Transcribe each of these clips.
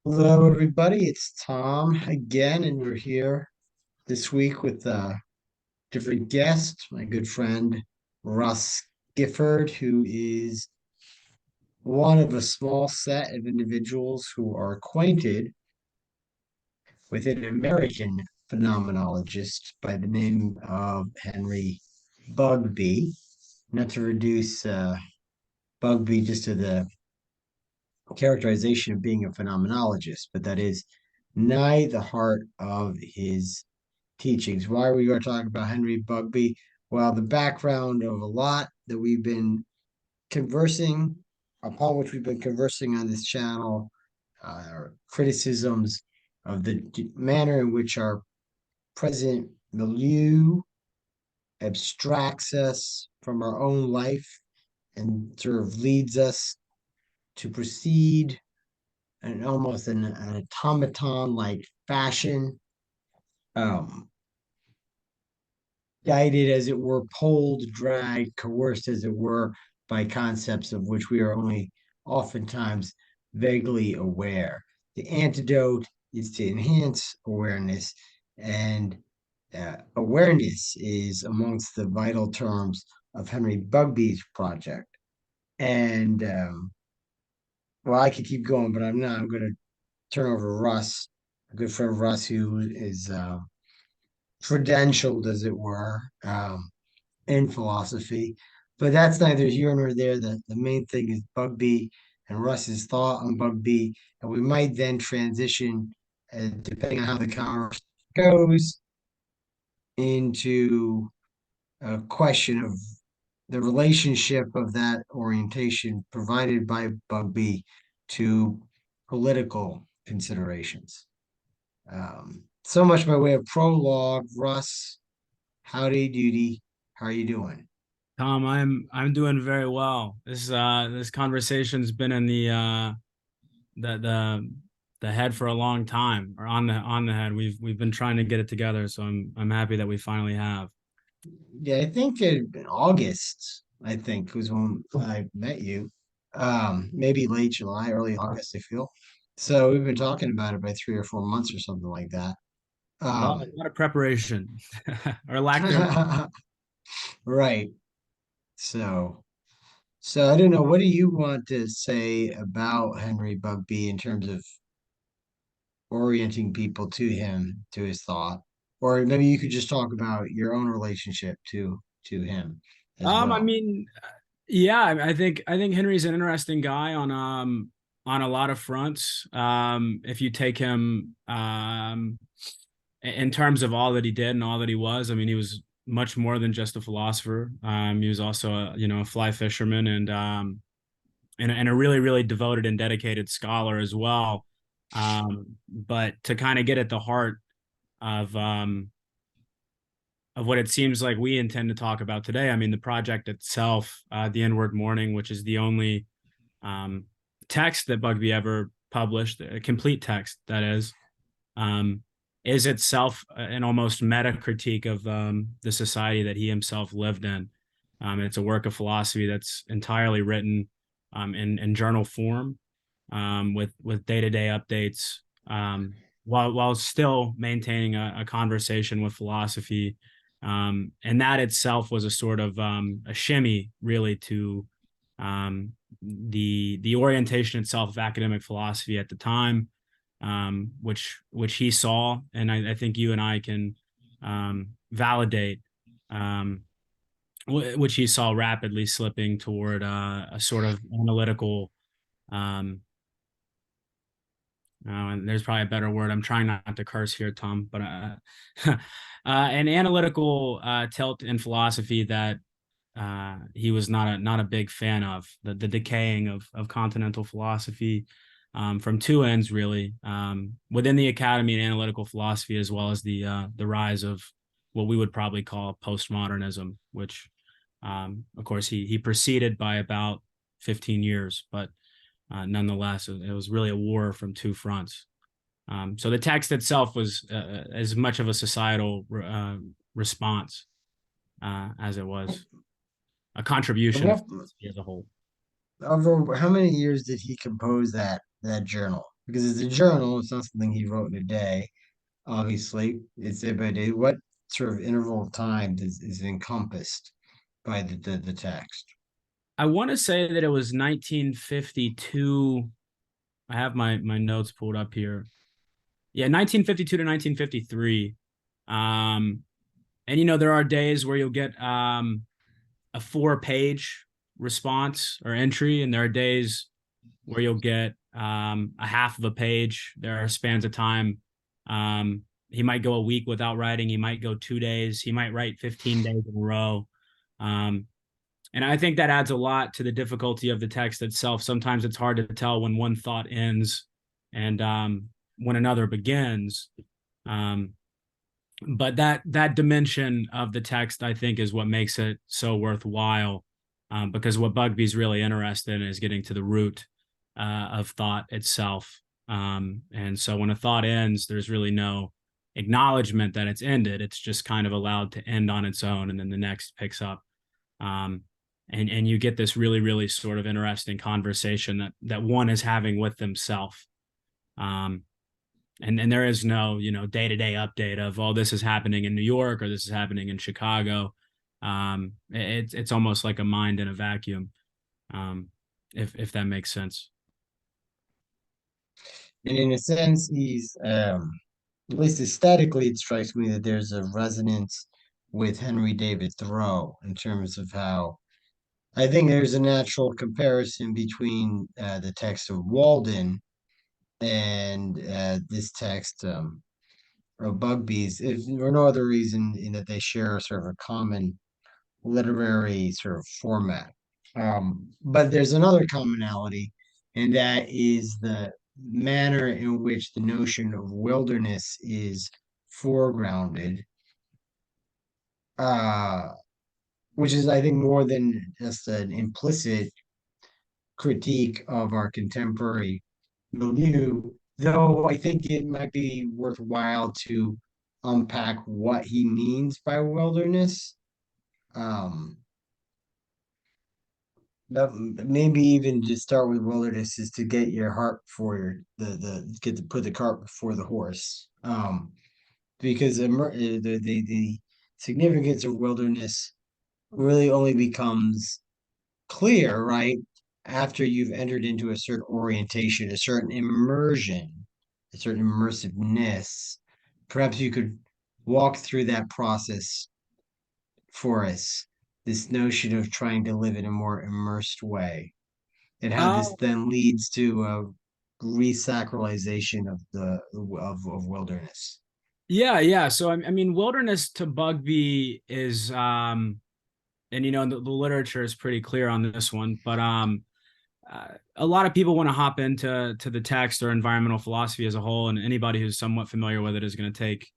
Hello, everybody. It's Tom again, and we're here this week with a different guest, my good friend Russ Gifford, who is one of a small set of individuals who are acquainted with an American phenomenologist by the name of Henry Bugbee. Not to reduce Bugbee just to the characterization of being a phenomenologist, but that is nigh the heart of his teachings. Why are we going to talk about Henry Bugbee? Well, the background of a lot that we've been conversing, upon which we've been conversing on this channel, criticisms of the manner in which our present milieu abstracts us from our own life and sort of leads us to proceed in almost an automaton like fashion, um, guided as it were, pulled, dragged, coerced as it were by concepts of which we are only oftentimes vaguely aware. The antidote is to enhance awareness, and awareness is amongst the vital terms of Henry Bugbee's project. And well, I could keep going, but I'm not. I'm going to turn over to Russ, a good friend Russ, who is credentialed, as it were, in philosophy. But that's neither here nor there. The main thing is Bugbee and Russ's thought on Bugbee. And we might then transition, depending on how the conversation goes, into a question of the relationship of that orientation provided by Bugbee to political considerations. So much by way of prologue. Russ, howdy doody. How are you doing? Tom, I'm doing very well. This conversation's been in the the the head for a long time, or on the head. We've been trying to get it together, so I'm happy that we finally have. Yeah, I think in August, I think was when I met you. Maybe late July, early August, I feel. So we've been talking about it by 3 or 4 months or something like that. A Um, lot of preparation, or lack thereof. right. So, so I don't know. What do you want to say about Henry Bugbee in terms of orienting people to him, to his thought? Or maybe you could just talk about your own relationship to him as I well. mean, yeah, I think Henry's an interesting guy on a lot of fronts. If you take him in terms of all that he did and all that he was, I mean, he was much more than just a philosopher. He was also a fly fisherman and a really really devoted and dedicated scholar as well. But to kind of get at the heart of um, of what it seems like we intend to talk about today, I mean, the project itself, the Inward Morning, which is the only um, text that Bugbee ever published, a complete text that um, is itself an almost meta critique of the society that he himself lived in. It's a work of philosophy that's entirely written in journal form, with day to day updates, while still maintaining a conversation with philosophy. And that itself was a sort of a shimmy, really, to the orientation itself of academic philosophy at the time, which he saw, and I think you and I can validate, um, which he saw rapidly slipping toward a sort of analytical. Um, and there's probably a better word. I'm trying not to curse here, Tom, but an analytical tilt in philosophy that he was not a big fan of the decaying of continental philosophy, from two ends really, within the academy and analytical philosophy, as well as the rise of what we would probably call postmodernism, which of course he preceded by about 15 years, but nonetheless it was really a war from two fronts. So the text itself was as much of a societal response as it was a And contribution what, as a whole. over how many years did he compose that journal? because it's a journal. It's not something he wrote in a day. Obviously, it's about what sort of interval of time is encompassed by the text. I want to say that it was 1952. I have my notes pulled up here. Yeah, 1952 to 1953. Um, and there are days where you'll get a 4-page response or entry, and there are days where you'll get a half of a page. There are spans of time. He might go a week without writing. He might go 2 days. He might write 15 days in a row. Um, and I think that adds a lot to the difficulty of the text itself. Sometimes it's hard to tell when one thought ends and when another begins. Um, but that dimension of the text, I think, is what makes it so worthwhile. Because what Bugbee's really interested in is getting to the root of thought itself. And so when a thought ends, there's really no acknowledgement that it's ended. It's just kind of allowed to end on its own, and then the next picks up. Um, and you get this really, really sort of interesting conversation that one is having with themselves. And there is no day-to-day update of, oh, this is happening in New York or this is happening in Chicago. It's almost like a mind in a vacuum, if that makes sense. And in a sense, he's at least aesthetically, it strikes me that there's a resonance with Henry David Thoreau in terms of how I think there's a natural comparison between the text of Walden and this text of Bugbee's, if for no other reason in that they share sort of a common literary sort of format. But there's another commonality, and that is the manner in which the notion of wilderness is foregrounded, uh, which is, I think, more than just an implicit critique of our contemporary milieu, though I think it might be worthwhile to unpack what he means by wilderness. Um, But maybe even just start with wilderness is to get your heart before the get to put the cart before the horse. Because the significance of wilderness really only becomes clear, right, after you've entered into a certain orientation, a certain immersion, a certain immersiveness. Perhaps you could walk through that process for us, this notion of trying to live in a more immersed way, and how this Oh, then leads to a resacralization of of wilderness. yeah, yeah. So I mean, wilderness to Bugbee is, and the literature is pretty clear on this one, but a lot of people want to hop into the text or environmental philosophy as a whole, and anybody who's somewhat familiar with it is going to take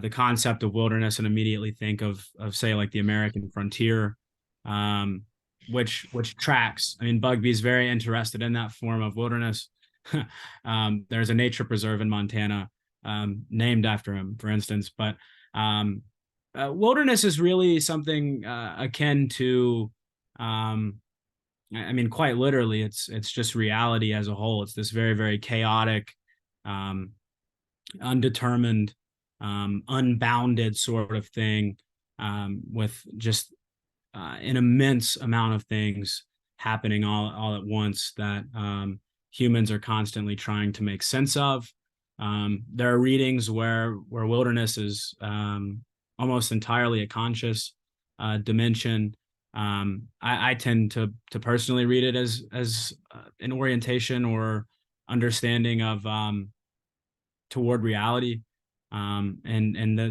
the concept of wilderness and immediately think of say like the American frontier, um, which tracks. I mean, Bugbee's very interested in that form of wilderness. There's a nature preserve in Montana named after him, for instance. But wilderness is really something akin to, I mean, quite literally, it's just reality as a whole. It's this very, very chaotic, um, undetermined, unbounded sort of thing, with just an immense amount of things happening all at once that humans are constantly trying to make sense of. There are readings where wilderness is almost entirely a conscious dimension. I tend to personally read it as an orientation or understanding of toward reality. And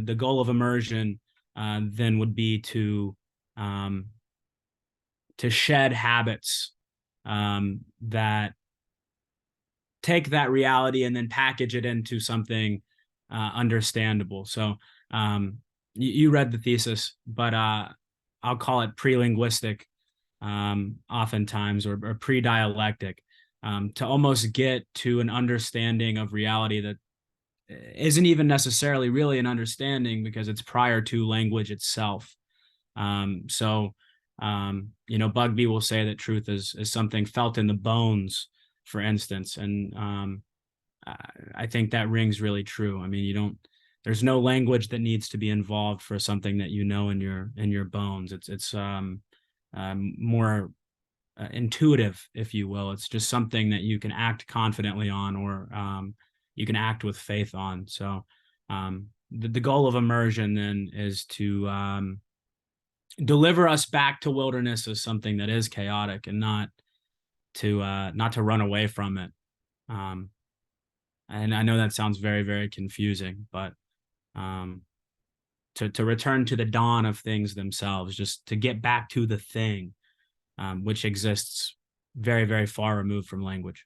the goal of immersion then would be um, to shed habits that take that reality and then package it into something understandable. So you read the thesis, but I'll call it pre-linguistic, oftentimes, or pre-dialectic, to almost get to an understanding of reality that isn't even necessarily really an understanding because it's prior to language itself. So, Bugbee will say that truth is something felt in the bones, for instance, and uh, I think that rings really true. I mean, there's no language that needs to be involved for something that you know in your bones. It's more intuitive, if you will. It's just something that you can act confidently on, or you can act with faith on. So the goal of immersion then is to deliver us back to wilderness as something that is chaotic, and not to run away from it. Um, and I know that sounds very, very confusing, but um, to return to the dawn of things themselves, just to get back to the thing, which exists very, very far removed from language.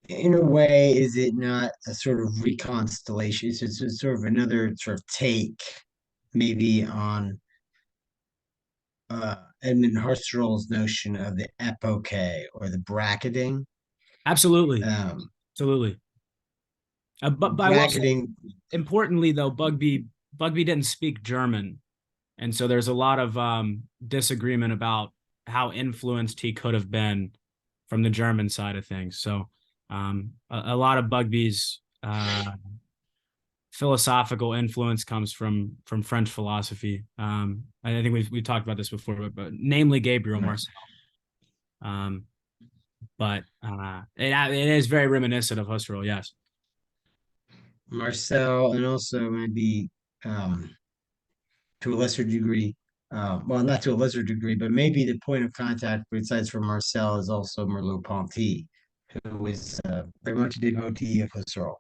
In a way, is it not a sort of reconstellation? It's sort of another sort of take, maybe on Edmund Husserl's notion of the epoche or the bracketing. Absolutely, Um, absolutely. But I will say, bracketing, importantly though, Bugbee didn't speak German, and so there's a lot of disagreement about how influenced he could have been from the German side of things. So a lot of Bugbee's philosophical influence comes from French philosophy. I think we've talked about this before, but namely Gabriel right. Marcel. Um, but it is very reminiscent of Husserl. Yes. Marcel, and also maybe to a lesser degree, well, not to a lesser degree, but maybe the point of contact besides for Marcel is also Merleau-Ponty, who is very much a devotee of Husserl.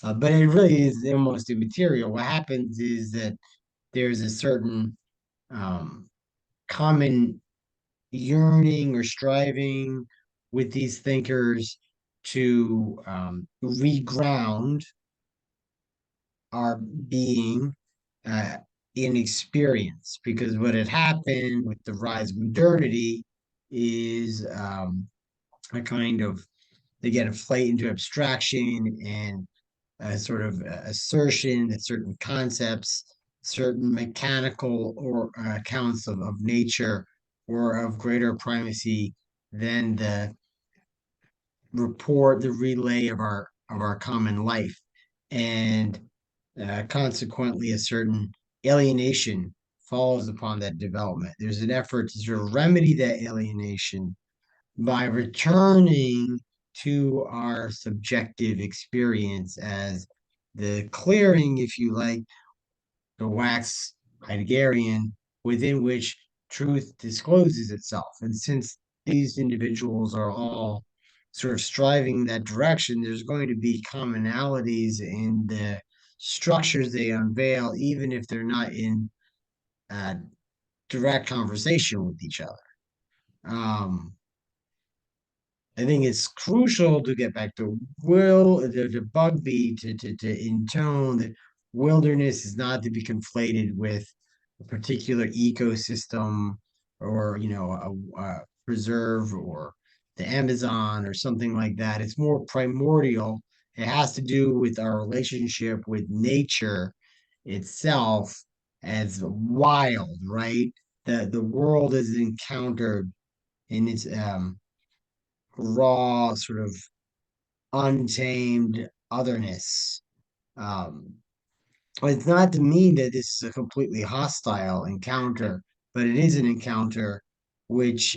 But it really is almost immaterial. What happens is that there's a certain um, common yearning or striving with these thinkers to reground our being uh, in experience. Because what had happened with the rise of modernity is a kind of, they get inflate into abstraction and a sort of assertion that certain concepts, certain mechanical or accounts of nature or of greater primacy than the report, the relay of our common life, and consequently, a certain alienation follows upon that development. There's an effort to sort of remedy that alienation by returning to our subjective experience as the clearing, if you like, the wax Heideggerian, within which truth discloses itself. And since these individuals are all sort of striving in that direction, there's going to be commonalities in the structures they unveil, even if they're not in uh, direct conversation with each other. Um, I think it's crucial to get back to to Bugbee to intone that wilderness is not to be conflated with a particular ecosystem or a preserve or the Amazon or something like that. It's more primordial. It has to do with our relationship with nature itself as wild, right? The world is encountered in its raw, sort of untamed otherness. Um, it's not to mean that this is a completely hostile encounter, but it is an encounter which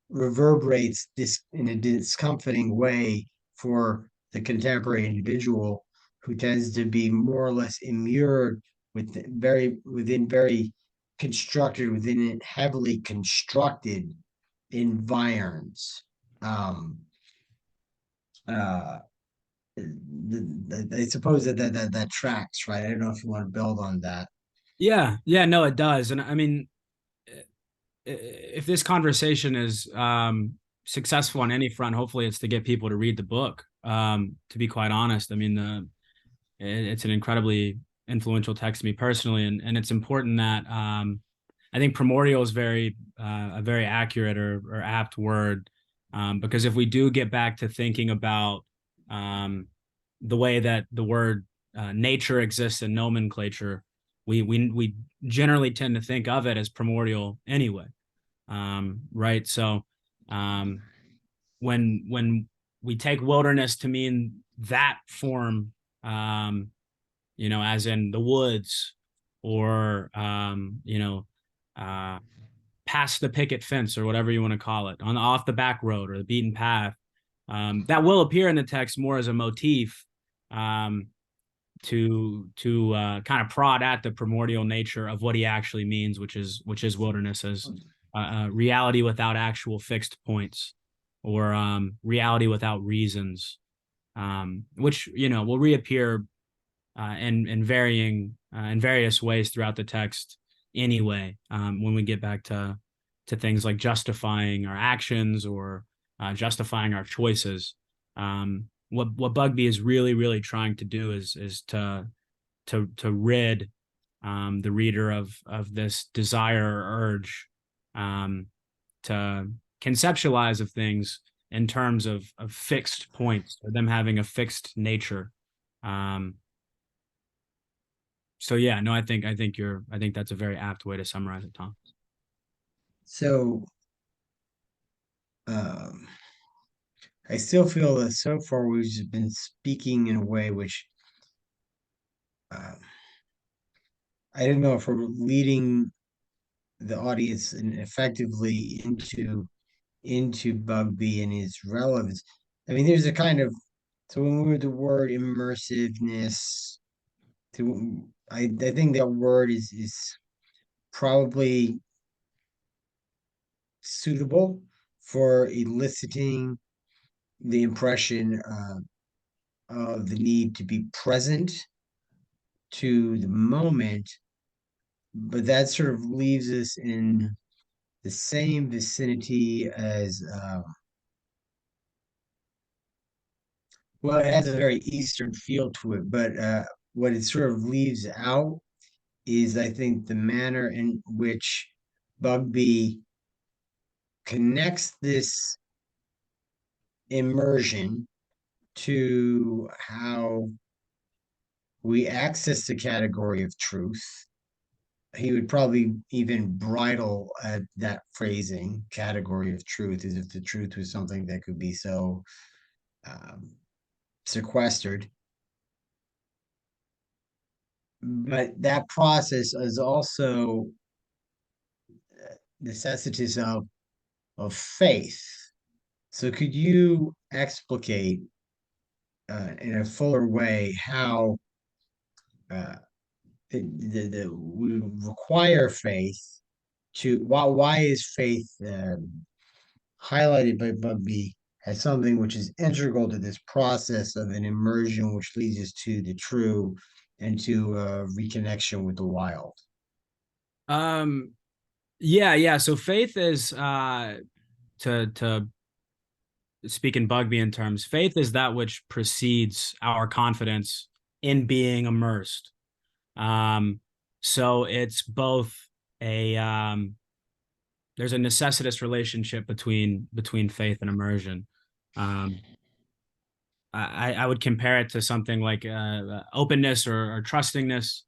reverberates this in a discomforting way for the contemporary individual who tends to be more or less immured within very constructed within it heavily constructed environs. Um, uh, I suppose that tracks, right? I don't know if you want to build on that. Yeah. Yeah. No, it does. And I mean, if this conversation is successful on any front, hopefully it's to get people to read the book. To be quite honest, I mean, it's an incredibly influential text to me personally, and it's important that I think primordial is a very accurate or apt word, because if we do get back to thinking about the way that the word nature exists in nomenclature, we generally tend to think of it as primordial anyway, right? So when we take wilderness to mean that form, as in the woods, or uh, past the picket fence, or whatever you want to call it, on off the back road or the beaten path, that will appear in the text more as a motif, um, to kind of prod at the primordial nature of what he actually means, which is wilderness, as reality without actual fixed points, or reality without reasons, which will reappear in various ways throughout the text anyway, when we get back to things like justifying our actions, or justifying our choices. What Bugbee is really, really trying to do is to rid the reader of this desire or urge, to conceptualize of things in terms of fixed points, or them having a fixed nature. Um, so yeah, no, I think that's a very apt way to summarize it, Tom. So um, I still feel that so far we've just been speaking in a way which uh, I don't know if we're leading the audience effectively into Bugbee and his relevance. I mean, there's a kind of, so when we were the word immersiveness, I think that word is probably suitable for eliciting the impression of the need to be present to the moment, but that sort of leaves us in the same vicinity as well, it has a very Eastern feel to it, but what it sort of leaves out is, I think, the manner in which Bugbee connects this immersion to how we access the category of truth. He would probably even bridle at that phrasing, category of truth, as if the truth was something that could be so um, sequestered. But that process is also necessitous of faith. So could you explicate in a fuller way how uh, we require faith to why is faith highlighted by Bugbee as something which is integral to this process of an immersion which leads us to the true and to reconnection with the wild? Um, yeah. So faith is, to speak in Bugbean terms, faith is that which precedes our confidence in being immersed. Um, so it's both a there's a necessitous relationship between faith and immersion. Um, I would compare it to something like openness, or trustingness.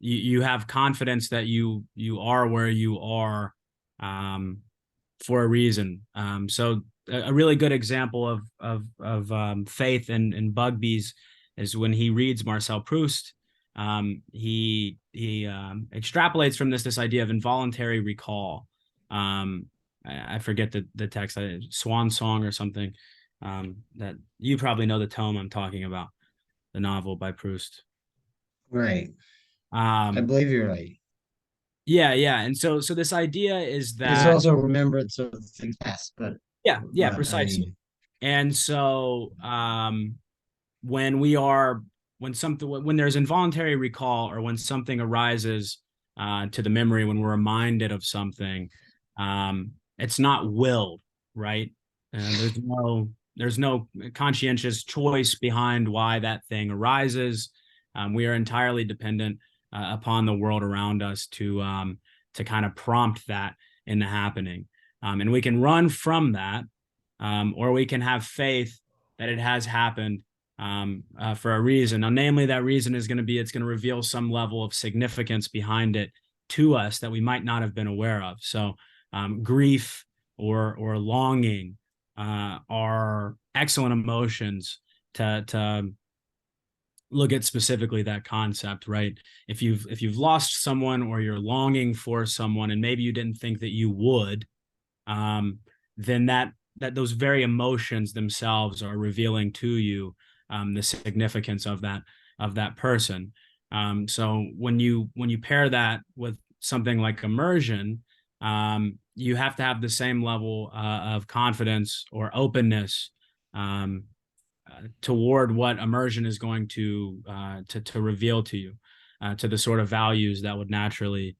You have confidence that you are where you are, um, for a reason. So a really good example of faith in Bugbee's is when he reads Marcel Proust. He extrapolates from this idea of involuntary recall. I forget the text, Swan Song or something. That you probably know the tome I'm talking about, the novel by Proust. Right. I Um, believe you're right. yeah. And so this idea is There's that, also remembrance of the past, yeah, but I precisely. mean, And so when we are when there's involuntary recall, or when something arises to the memory, when we're reminded of something, it's not willed, right? There's no conscientious choice behind why that thing arises. We are entirely dependent upon the world around us to kind of prompt that into happening, and we can run from that, or we can have faith that it has happened for a reason. Now, namely, that reason is going to be, it's going to reveal some level of significance behind it to us that we might not have been aware of. So grief, or longing, are excellent emotions to look at specifically that concept, right? If you've lost someone or you're longing for someone, and maybe you didn't think that you would, um, then that those very emotions themselves are revealing to you the significance of that person. So when you pair that with something like immersion, you have to have the same level of confidence or openness toward what immersion is going to reveal to you, to the sort of values that would naturally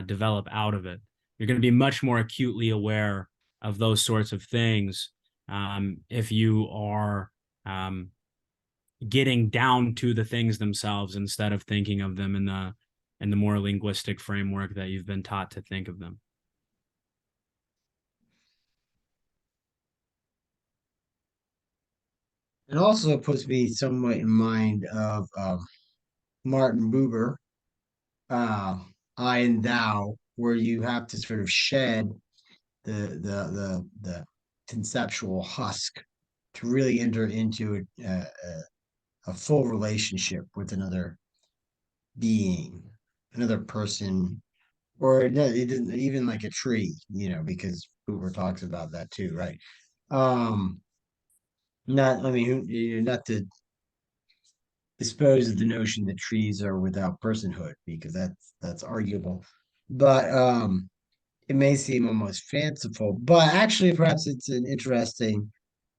develop out of it. You're going to be much more acutely aware of those sorts of things if you are getting down to the things themselves instead of thinking of them in the more linguistic framework that you've been taught to think of them. It also puts me somewhat in mind of Martin Buber, uh, I and Thou, where you have to sort of shed the conceptual husk to really enter into a full relationship with another being, another person, or it doesn't even like a tree, because Hoover talks about that too, right? Um, not, I mean, not to dispose of the notion that trees are without personhood, because that's arguable, but it may seem almost fanciful, but actually, perhaps it's an interesting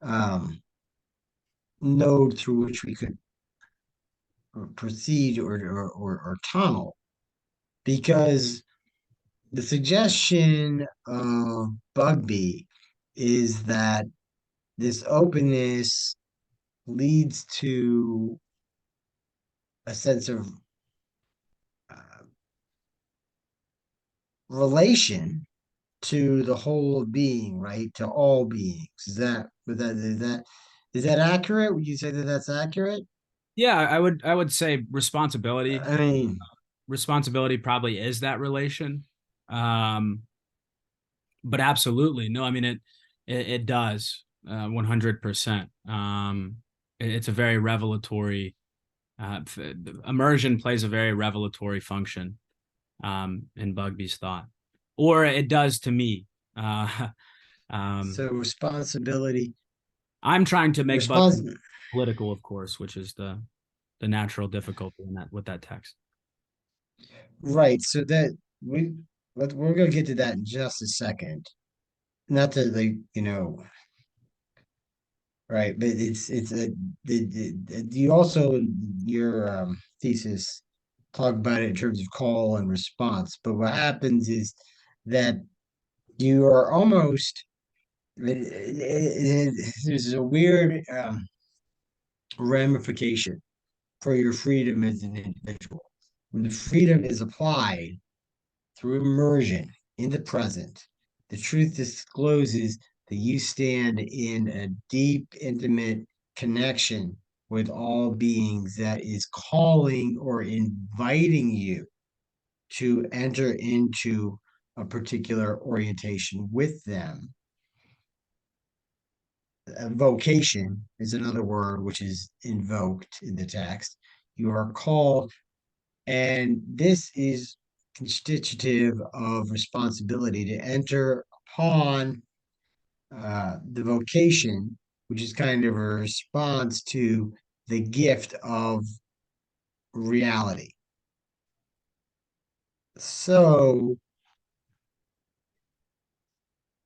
um, node through which we could proceed or tunnel, because the suggestion of Bugbee is that this openness leads to a sense of uh, relation to the whole of being, right? To all beings. Is that accurate? Would you say that that's accurate? Yeah, I would say responsibility. I mean, Responsibility probably is that relation. Um, but absolutely, no, I mean it does 100%. It's a very revelatory immersion plays a very revelatory function in Bugby's thought, or it does to me. Uh, um, so responsibility, I'm trying to make Bugby respons political, of course, which is the natural difficulty in that with that text. right. So that we're gonna get to that in just a second. Not to like, right, but it's a you also your thesis talk about it in terms of call and response. But what happens is that you are almost there's a weird ramification for your freedom as an individual. When the freedom is applied through immersion in the present, the truth discloses that you stand in a deep, intimate connection with all beings that is calling or inviting you to enter into a particular orientation with them. Vocation is another word which is invoked in the text. You are called, and this is constitutive of responsibility to enter upon the vocation, which is kind of a response to the gift of reality. So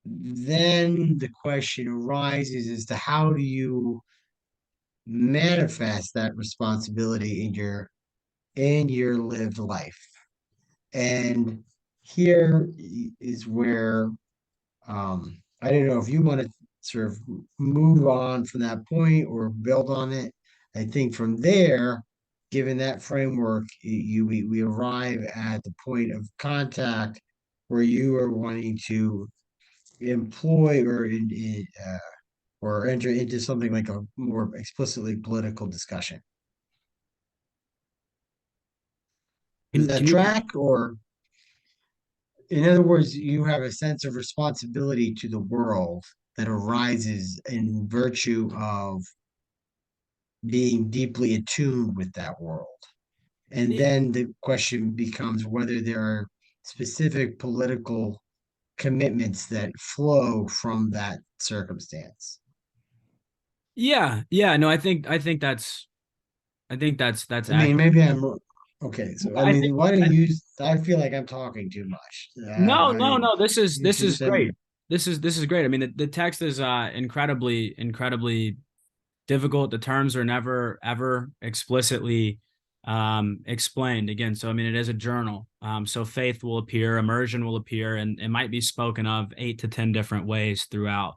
then the question arises as to how do you manifest that responsibility in your lived life. And here is where I don't know if you want to sort of move on from that point or build on it. I think from there, given that framework, we arrive at the point of contact where you are wanting to employ or enter into something like a more explicitly political discussion. Does that Can you track? Or in other words, you have a sense of responsibility to the world that arises in virtue of being deeply attuned with that world. And then the question becomes whether there are specific political commitments that flow from that circumstance. Yeah, yeah, no, that's I mean, accurate. maybe I'm okay. So, I I think mean, why don't I, you? I feel like I'm talking too much. no, no, I no. you This should is send. great. This is great. I mean, the text is incredibly difficult. The terms are never ever explicitly explained again. So I mean, it is a journal. So faith will appear, immersion will appear, and it might be spoken of 8 to 10 different ways throughout.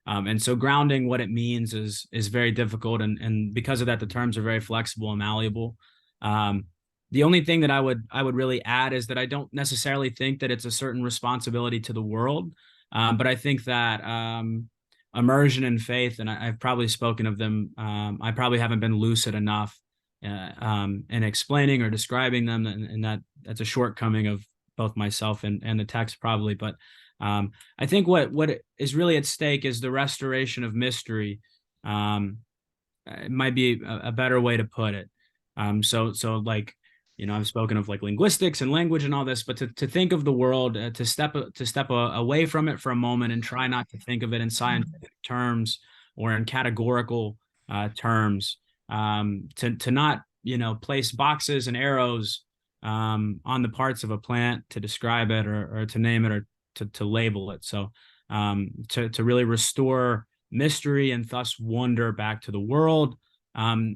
And so grounding what it means is very difficult, and because of that, the terms are very flexible and malleable. Um, the only thing that I would really add is that I don't necessarily think that it's a certain responsibility to the world, but I think that immersion and faith, and I've probably spoken of them. I probably haven't been lucid enough in explaining or describing them, and that's a shortcoming of both myself and the text probably. But I think what is really at stake is the restoration of mystery. Um, it might be a better way to put it. So like, I've spoken of like linguistics and language and all this, but to think of the world, to step away from it for a moment and try not to think of it in scientific terms or in categorical terms, to not place boxes and arrows on the parts of a plant to describe it or to name it or to label it. So to really restore mystery and thus wonder back to the world,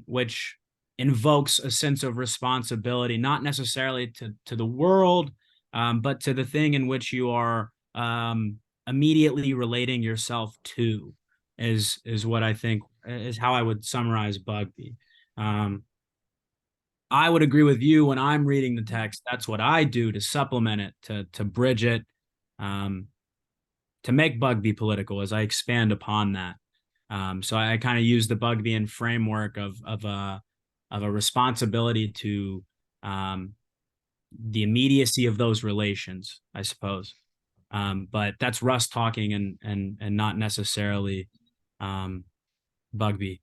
which invokes a sense of responsibility, not necessarily to the world, but to the thing in which you are immediately relating yourself to, is what I think is how I would summarize Bugbee. Um, I would agree with you when I'm reading the text. That's what I do to supplement it, to bridge it, um, to make Bugbee political as I expand upon that. So I kind of use the Bugbeean framework of a responsibility to the immediacy of those relations, I suppose. But that's Russ talking and not necessarily um, Bugbee,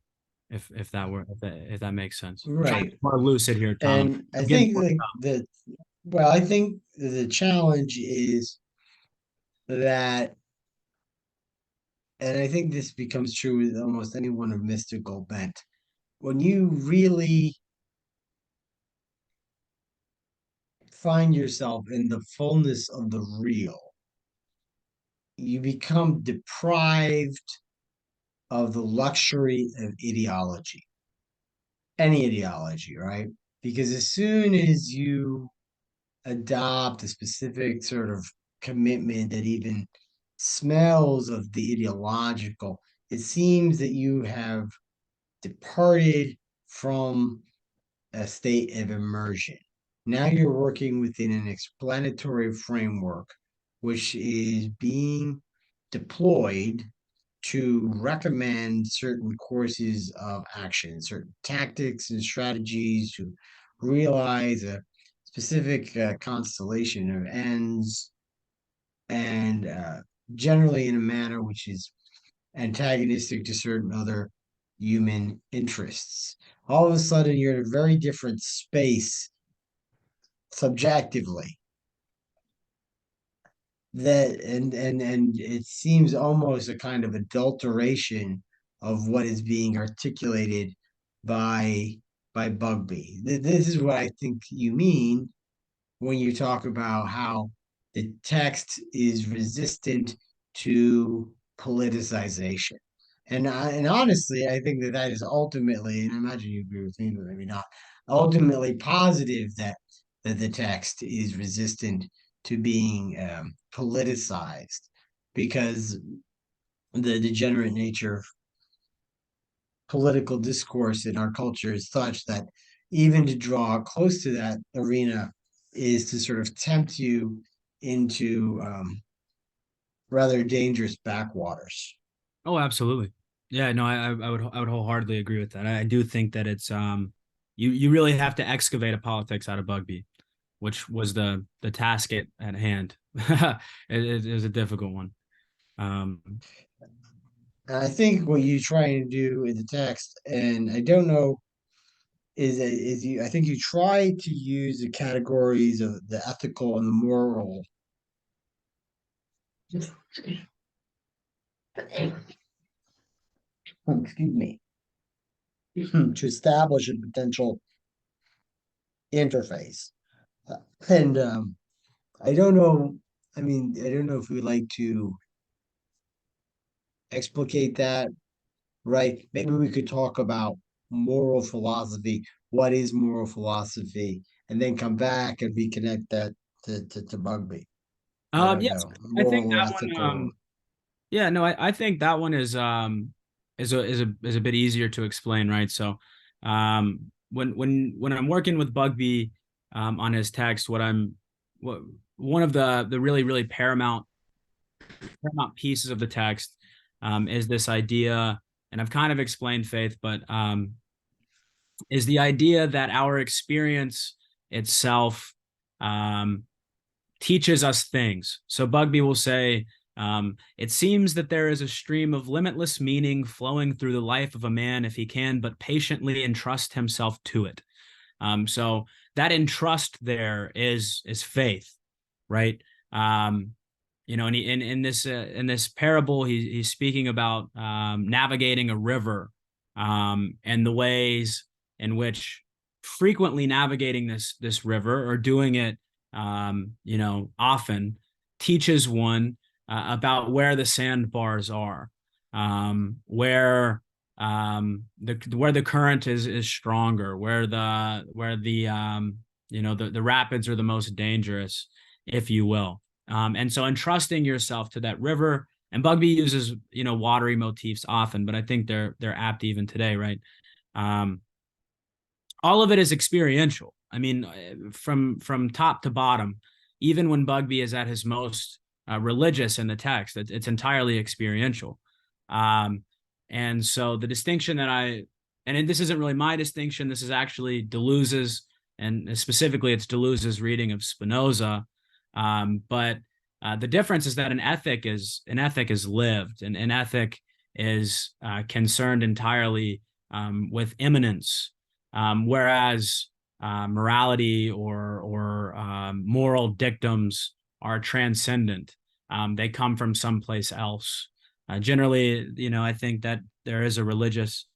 if that makes sense. I'm trying to Right. be more lucid here, Tom. And I I'm getting think more. like the well, I think the challenge is that, and I think this becomes true with almost anyone of mystical bent. When you really find yourself in the fullness of the real, you become deprived of the luxury of ideology, any ideology, right? Because as soon as you adopt a specific sort of commitment that even smells of the ideological, it seems that you have departed from a state of immersion. Now you're working within an explanatory framework, which is being deployed to recommend certain courses of action, certain tactics and strategies to realize a specific constellation of ends, and generally in a manner which is antagonistic to certain other human interests. All of a sudden, you're in a very different space subjectively. And it seems almost a kind of adulteration of what is being articulated by by Bugbee. This is what I think you mean when you talk about how the text is resistant to politicization. And honestly, I think that that is ultimately, and I imagine you agree with me, but maybe not, ultimately positive that the text is resistant to being politicized, because the degenerate nature of political discourse in our culture is such that even to draw close to that arena is to sort of tempt you into rather dangerous backwaters. Oh, absolutely. Yeah, no, I would wholeheartely agree with that. I do think that it's you really have to excavate a politics out of Bugbee, which was the task at hand. It is a difficult one. Um, I think what you try and do in the text, and I don't know, is you. I think you try to use the categories of the ethical and the moral. Excuse me. To establish a potential interface, and I don't know. I mean, I don't know if we'd like to explicate that, right? Maybe we could talk about moral philosophy. What is moral philosophy? And then come back and reconnect that to Bugbee. I don't Yes, know. I think Moral or that one. ethical. Yeah, no, I think that one is a bit easier to explain, right? So, when I'm working with Bugbee, on his text, what one of the really paramount pieces of the text, is this idea, and I've kind of explained faith, but is the idea that our experience itself, um, teaches us things. So Bugbee will say, it seems that there is a stream of limitless meaning flowing through the life of a man if he can but patiently entrust himself to it. So that entrust there is faith, right? Um, and in this parable, he's speaking about navigating a river, and the ways in which frequently navigating this river or doing it, often teaches one about where the sandbars are, where the current is stronger, where the rapids are the most dangerous, if you will. And so entrusting yourself to that river, and Bugbee uses, watery motifs often, but I think they're apt even today, right? Um, all of it is experiential. I mean, from top to bottom, even when Bugbee is at his most religious in the text, it's entirely experiential. Um, and so the distinction and this isn't really my distinction, this is actually Deleuze's, and specifically it's Deleuze's reading of Spinoza. But the difference is that an ethic is lived, and an ethic is concerned entirely with immanence, whereas morality or moral dictums are transcendent. They come from someplace else. Generally, I think that there is a religious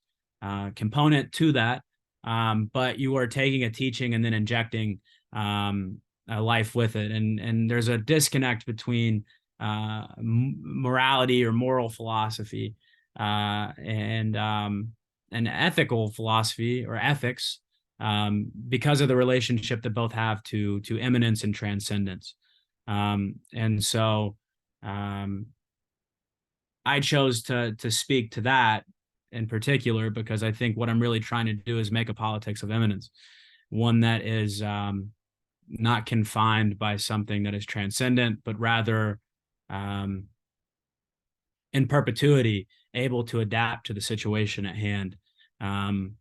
component to that, but you are taking a teaching and then injecting a life with it, and there's a disconnect between morality or moral philosophy and ethical philosophy or ethics, because of the relationship that both have to immanence and transcendence. And so um, I chose to speak to that in particular because I think what I'm really trying to do is make a politics of immanence, one that is not confined by something that is transcendent, but rather um, in perpetuity able to adapt to the situation at hand. Um,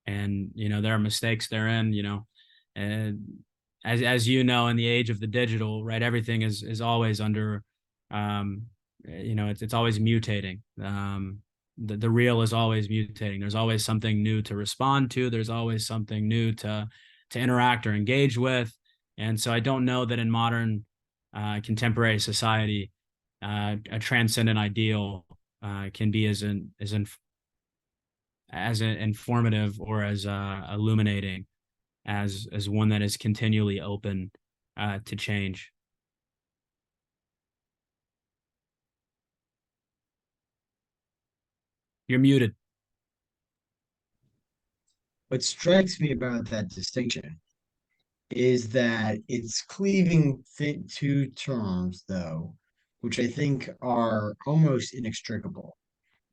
and there are mistakes therein, and as in the age of the digital, right, everything is always under, um, it's always mutating. The real is always mutating. There's always something new to respond to. There's always something new to interact or engage with. And so I don't know that in modern contemporary society, a transcendent ideal can be as informative or as illuminating as one that is continually open to change. You're muted. What strikes me about that distinction is that it's cleaving fit two terms, though, which I think are almost inextricable,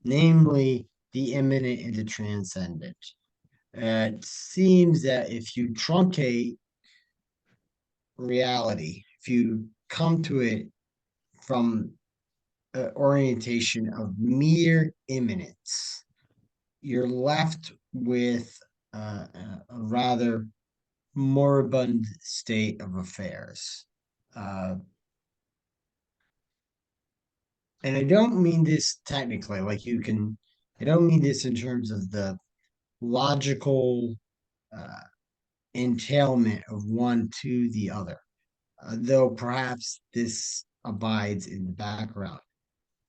namely the immanent and the transcendent. It seems that if you truncate reality, if you come to it from an orientation of mere immanence, you're left with a rather moribund state of affairs. Uh, and I don't mean this technically, like you can, I don't mean this in terms of the logical uh, entailment of one to the other, though perhaps this abides in the background.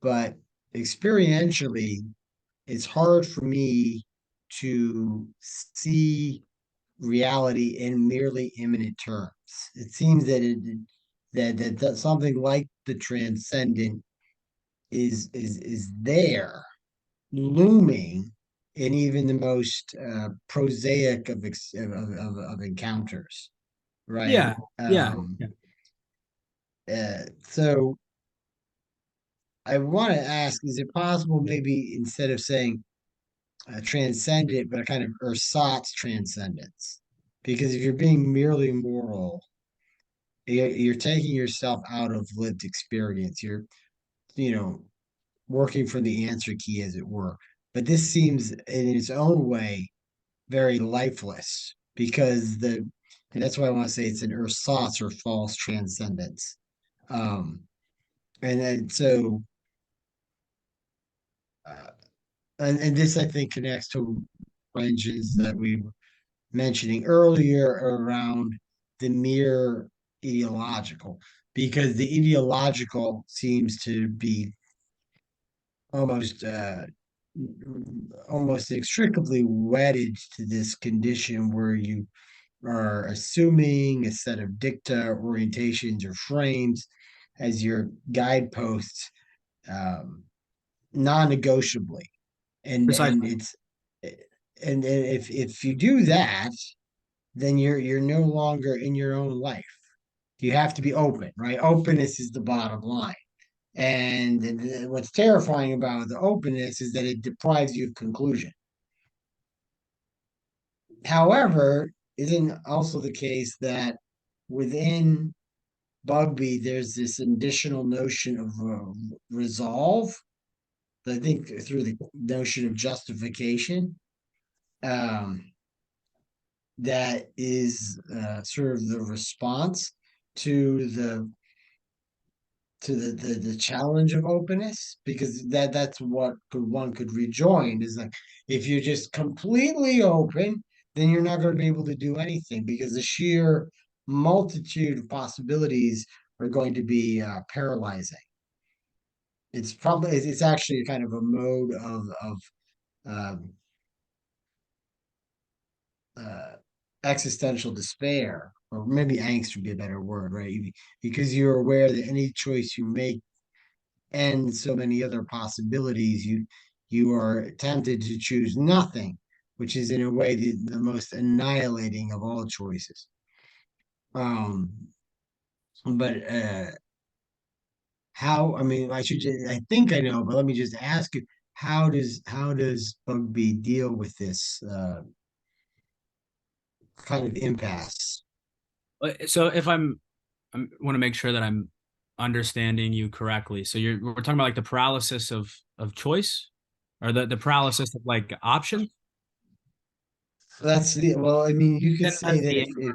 But experientially, it's hard for me to see reality in merely immanent terms. It seems that something like the transcendent is there, looming in even the most prosaic of encounters, right? Yeah, yeah, yeah. So I want to ask: is it possible, maybe instead of saying transcendent, but a kind of ersatz transcendence? Because if you're being merely moral, you're taking yourself out of lived experience. You're, you know, working for the answer key, as it were. But this seems, in its own way, very lifeless because and that's why I want to say it's an ersatz or false transcendence. Um, and then so, uh, and this I think connects to ranges that we were mentioning earlier around the mere ideological, because the ideological seems to be almost almost inextricably wedded to this condition where you are assuming a set of dicta, orientations, or frames as your guideposts, um, non-negotiably, and Precisely. it's and if you do that, then you're no longer in your own life. You have to be open, right? Openness is the bottom line. And what's terrifying about the openness is that it deprives you of conclusion. However, isn't also the case that within Bugbee, there's this additional notion of resolve, I think, through the notion of justification, um, that is sort of the response to the challenge of openness, because that's what one could rejoin is like, if you're just completely open, then you're not going to be able to do anything because the sheer multitude of possibilities are going to be paralyzing. It's actually kind of a mode of um, uh, existential despair, or maybe angst would be a better word, right? Because you're aware that any choice you make and so many other possibilities, you are tempted to choose nothing, which is in a way the most annihilating of all choices. Um, but how? I mean, I think I know, but let me just ask you: how does Bugbee deal with this kind of impasse? So if I want to make sure that I'm understanding you correctly. So we're talking about like the paralysis of choice, or the paralysis of like options. That's the well. I mean, you could Then say that's that the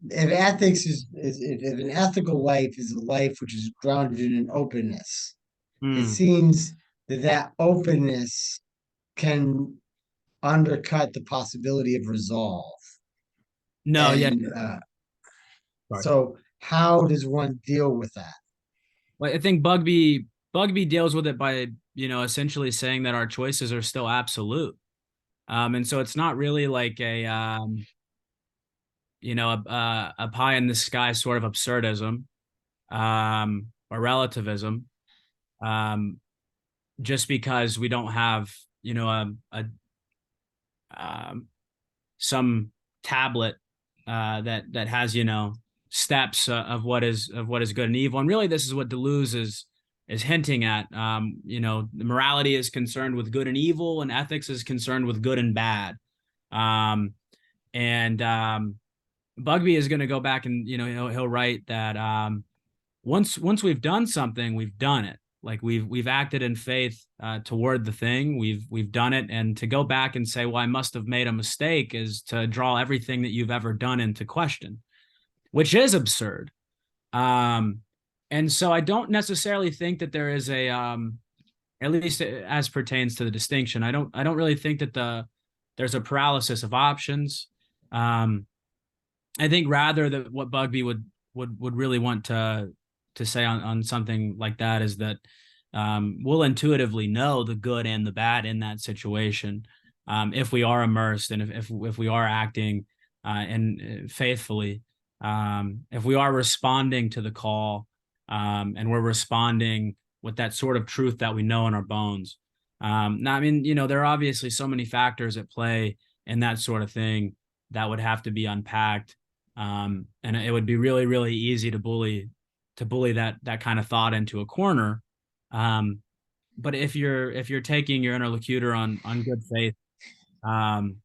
if ethics is if an ethical life is a life which is grounded in an openness, it Hmm. seems that openness can undercut the possibility of resolve. No, yeah. And Sorry. so, how does one deal with that? Well, I think Bugbee deals with it by, essentially saying that our choices are still absolute. And so it's not really like a pie in the sky sort of absurdism, or relativism, um, just because we don't have, um, some tablet that has, steps of what is good and evil. And really, this is what Deleuze is hinting at. The morality is concerned with good and evil, and ethics is concerned with good and bad. Um, and Bugbee is going to go back and he'll write that once we've done something, we've done it. Like we've acted in faith toward the thing. We've done it, and to go back and say, "Well, I must have made a mistake," is to draw everything that you've ever done into question, which is absurd. Um, and so I don't necessarily think that there is at least as pertains to the distinction. I don't really think that there's a paralysis of options. Um, I think rather that what Bugbee would really want to say on something like that is that we'll intuitively know the good and the bad in that situation if we are immersed and if we are acting and faithfully, if we are responding to the call and we're responding with that sort of truth that we know in our bones. Now, I mean, there are obviously so many factors at play in that sort of thing that would have to be unpacked. And it would be really, really easy to bully that kind of thought into a corner. Um, but if you're taking your interlocutor on good faith, um,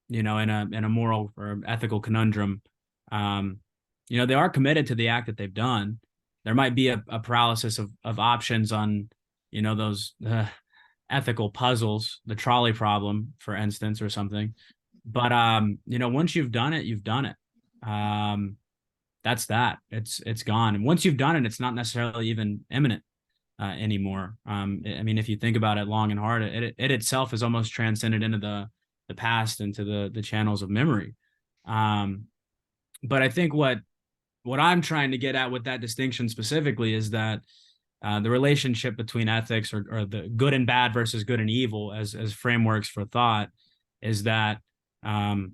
in a moral or ethical conundrum, um, they are committed to the act that they've done. There might be a paralysis of options on, those ethical puzzles, the trolley problem, for instance, or something. But once you've done it, you've done it. Um, that's that. It's gone. And once you've done it, it's not necessarily even imminent anymore. I mean, if you think about it long and hard, it itself is almost transcended into the past, into the channels of memory. Um, but I think what I'm trying to get at with that distinction specifically is that the relationship between ethics or the good and bad versus good and evil as frameworks for thought is that um,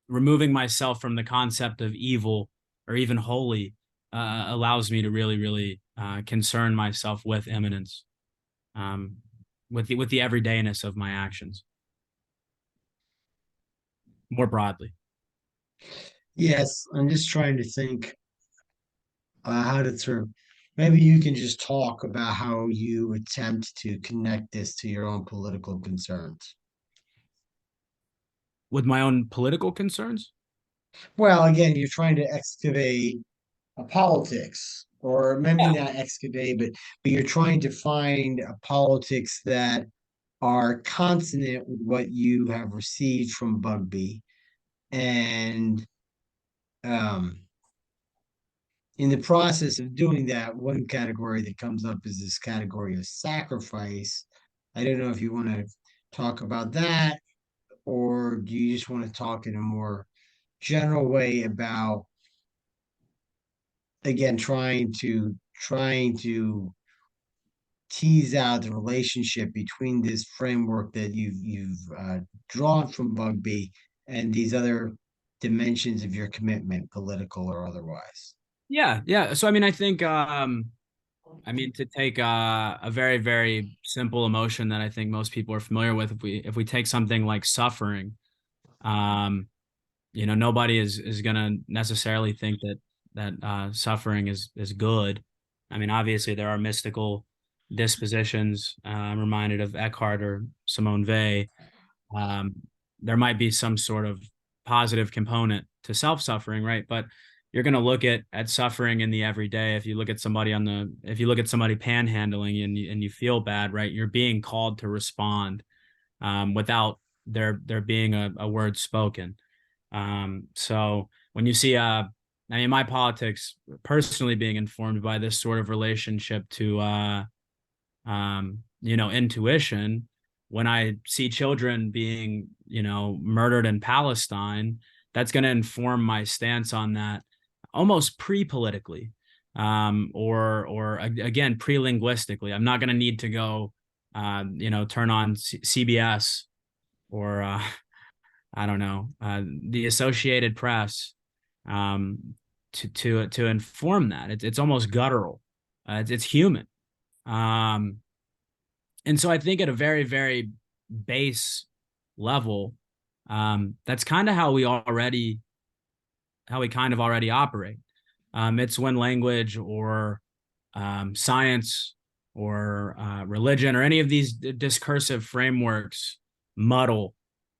removing myself from the concept of evil or even holy allows me to really, really concern myself with immanence, um, with the everydayness of my actions more broadly. Yes, I'm just trying to think how to sort of maybe you can just talk about how you attempt to connect this to your own political concerns. With my own political concerns. Well, again, you're trying to excavate a politics, or maybe Yeah. not excavate, but you're trying to find a politics that are consonant with what you have received from Bugbee. And um, in the process of doing that, one category that comes up is this category of sacrifice. I don't know if you want to talk about that, or do you just want to talk in a more general way about, again, trying to tease out the relationship between this framework that you've drawn from Bugbee and these other dimensions of your commitment, political or otherwise. Yeah, yeah. So I mean, I think I mean, to take a very, very simple emotion that I think most people are familiar with, if we take something like suffering, um, nobody is gonna necessarily think that suffering is good. I mean, obviously there are mystical dispositions. I'm reminded of Eckhart or Simone Weil. um, there might be some sort of positive component to self-suffering, right? But you're going to look at suffering in the everyday. If you look at somebody panhandling and you feel bad, right? You're being called to respond without there being a word spoken. So when you see, I mean, my politics personally being informed by this sort of relationship to intuition. When I see children being, murdered in Palestine, that's going to inform my stance on that almost pre-politically, or again pre-linguistically. I'm not going to need to go, turn on CBS or I don't know, the Associated Press, um, to inform that. It's almost guttural. It's human. Um, and so I think at a very, very base level, that's kind of how we kind of already operate. It's when language or science or religion or any of these discursive frameworks muddle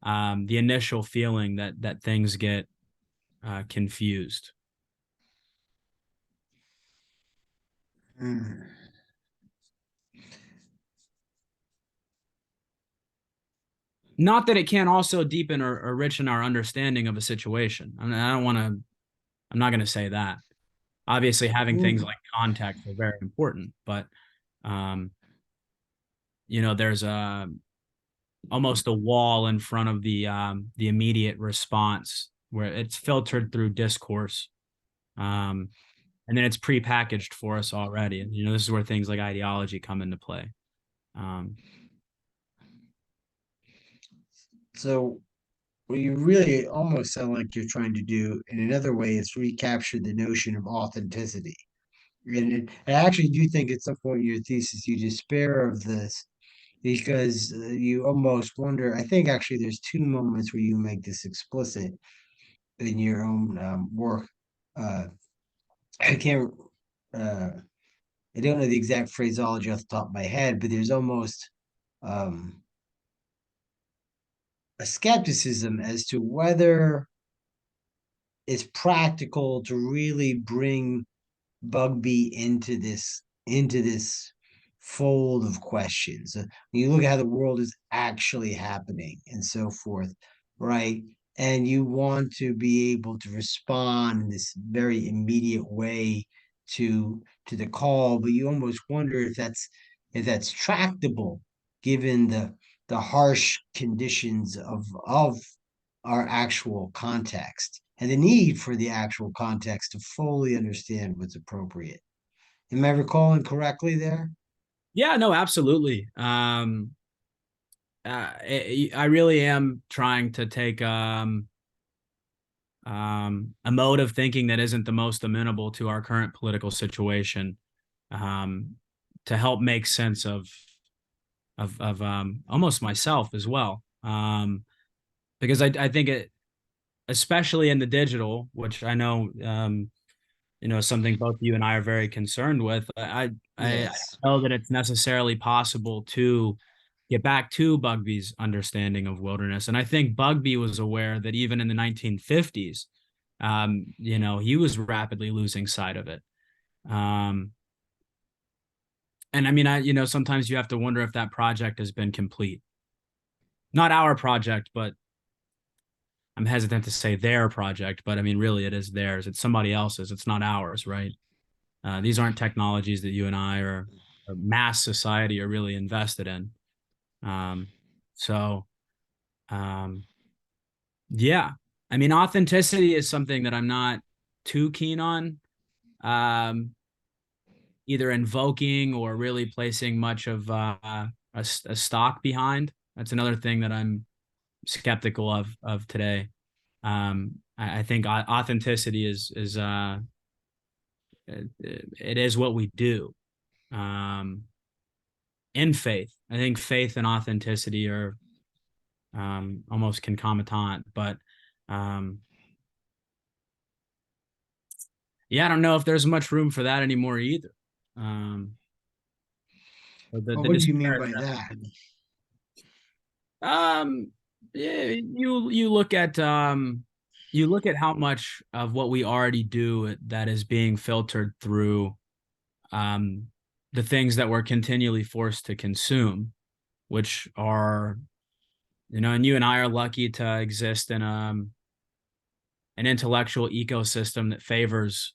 the initial feeling that things get confused. Mm. Not that it can't also deepen or richen our understanding of a situation. I mean, I don't want to. I'm not going to say that. Obviously, having things Mm. like context are very important, but um, there's a almost a wall in front of the immediate response where it's filtered through discourse. Um, and then it's prepackaged for us already. And this is where things like ideology come into play. Um, So what you really almost sound like you're trying to do in another way is recapture the notion of authenticity. I actually do think at some point in your thesis you despair of this because you almost wonder. I think actually there's two moments where you make this explicit in your own work. Uh, I can't, uh, I don't know the exact phraseology off the top of my head, but there's almost um, a skepticism as to whether it's practical to really bring Bugbee into this fold of questions. When you look at how the world is actually happening and so forth, right? And you want to be able to respond in this very immediate way to the call, but you almost wonder if that's tractable given the harsh conditions of our actual context and the need for the actual context to fully understand what's appropriate. Am I recalling correctly there? yeah, no, absolutely. I really am trying to take a mode of thinking that isn't the most amenable to our current political situation, um, to help make sense of almost myself as well. Because I think it, especially in the digital, which I know something both you and I are very concerned with. I Yes. know that it's necessarily possible to get back to Bugbee's understanding of wilderness, and I think Bugbee was aware that even in the 1950s, he was rapidly losing sight of it. Um, and I mean, sometimes you have to wonder if that project has been complete. Not our project, but I'm hesitant to say their project, but I mean, really, it is theirs. It's somebody else's. It's not ours, right? These aren't technologies that you and I or mass society are really invested in. Um, so, um, yeah, I mean, authenticity is something that I'm not too keen on, either invoking or really placing much of a stock behind. That's another thing that I'm skeptical of today. I think authenticity is it is what we do. Um, in faith. I think faith and authenticity are almost concomitant, but um, yeah, I don't know if there's much room for that anymore either. Um, Well, the what do you despair mean is by that? definitely. Yeah, you look at how much of what we already do that is being filtered through um the things that we're continually forced to consume, which are and you and I are lucky to exist in an intellectual ecosystem that favors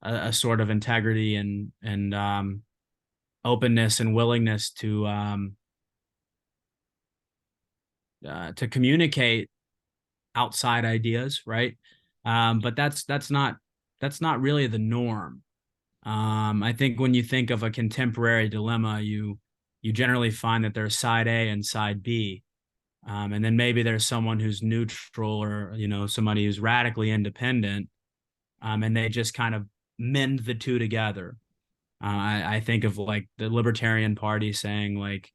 a sort of integrity and openness and willingness to communicate outside ideas, right? But that's not really the norm. I think when you think of a contemporary dilemma, you generally find that there's side A and side B. And then maybe there's someone who's neutral or somebody who's radically independent, and they just kind of mend the two together. I think of like the Libertarian Party saying like,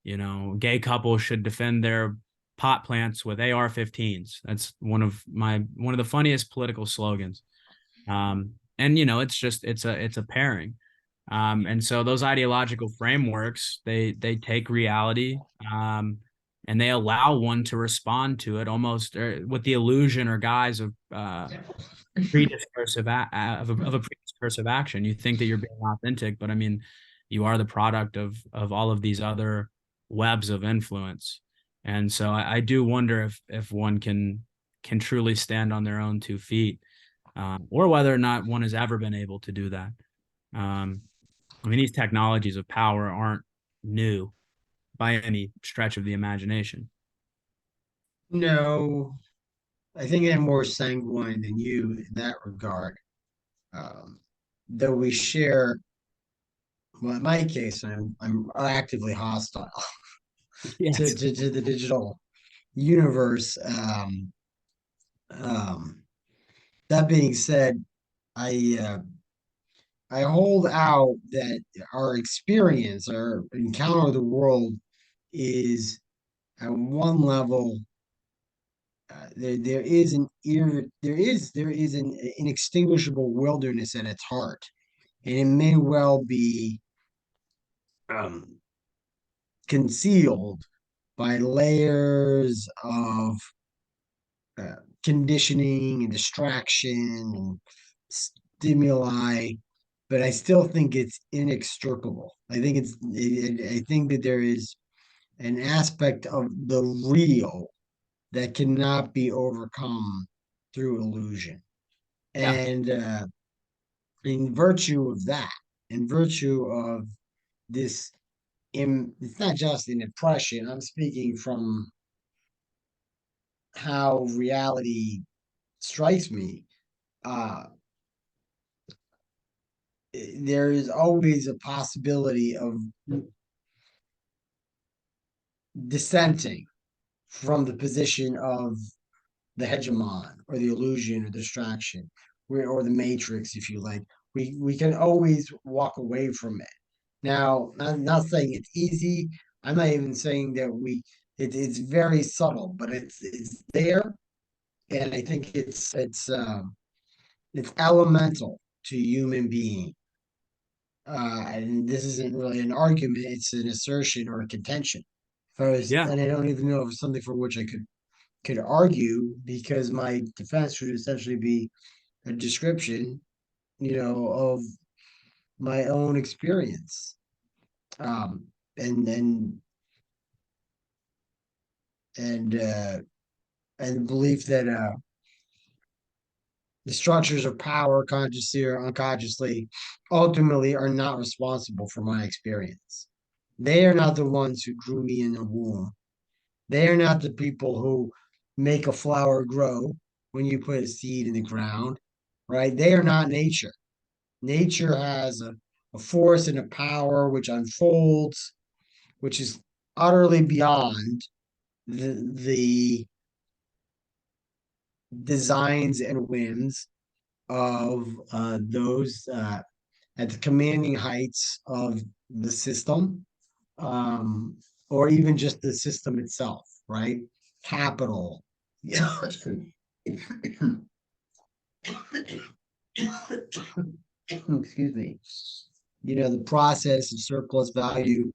gay couples should defend their pot plants with AR-15s. That's one of the funniest political slogans. And it's a pairing. And so those ideological frameworks, they take reality, and they allow one to respond to it almost with the illusion or guise of prediscursive of a prediscursive action. You think that you're being authentic, but I mean, you are the product of all of these other webs of influence. And so I do wonder if one can truly stand on their own 2 feet, or whether or not one has ever been able to do that. I mean, these technologies of power aren't new. by any stretch of the imagination. No, I think I'm more sanguine than you in that regard. Though we share, well, in my case, I'm actively hostile Yes. to the digital universe. Um, that being said, I I hold out that our experience, our encounter of the world, is at one level. There is there is an inextinguishable wilderness at its heart, and it may well be um, concealed by layers of uh, conditioning and distraction and stimuli, but I still think it's inextricable. I think that there is an aspect of the real that cannot be overcome through illusion. Yeah. And in virtue of that, in virtue of this, it's not just an impression. I'm speaking from how reality strikes me. Uh, there is always a possibility of dissenting from the position of the hegemon or the illusion or distraction or the matrix, if you like. We can always walk away from it. Now, I'm not saying it's easy. I'm not even saying that it's very subtle, but it's there, and I think it's elemental to human being. And this isn't really an argument; it's an assertion or a contention. If I was, Yeah. and I don't even know if it's something for which I could argue because my defense would essentially be a description, of my own experience, um, and and and the belief that the structures of power, consciously or unconsciously, ultimately are not responsible for my experience. They are not the ones who grew me in the womb. They are not the people who make a flower grow when you put a seed in the ground, right? They are not nature. Nature has a force and a power which unfolds, which is utterly beyond the designs and whims of those at the commanding heights of the system, um, or even just the system itself, right? Capital. Yeah. Excuse me. The process of surplus value,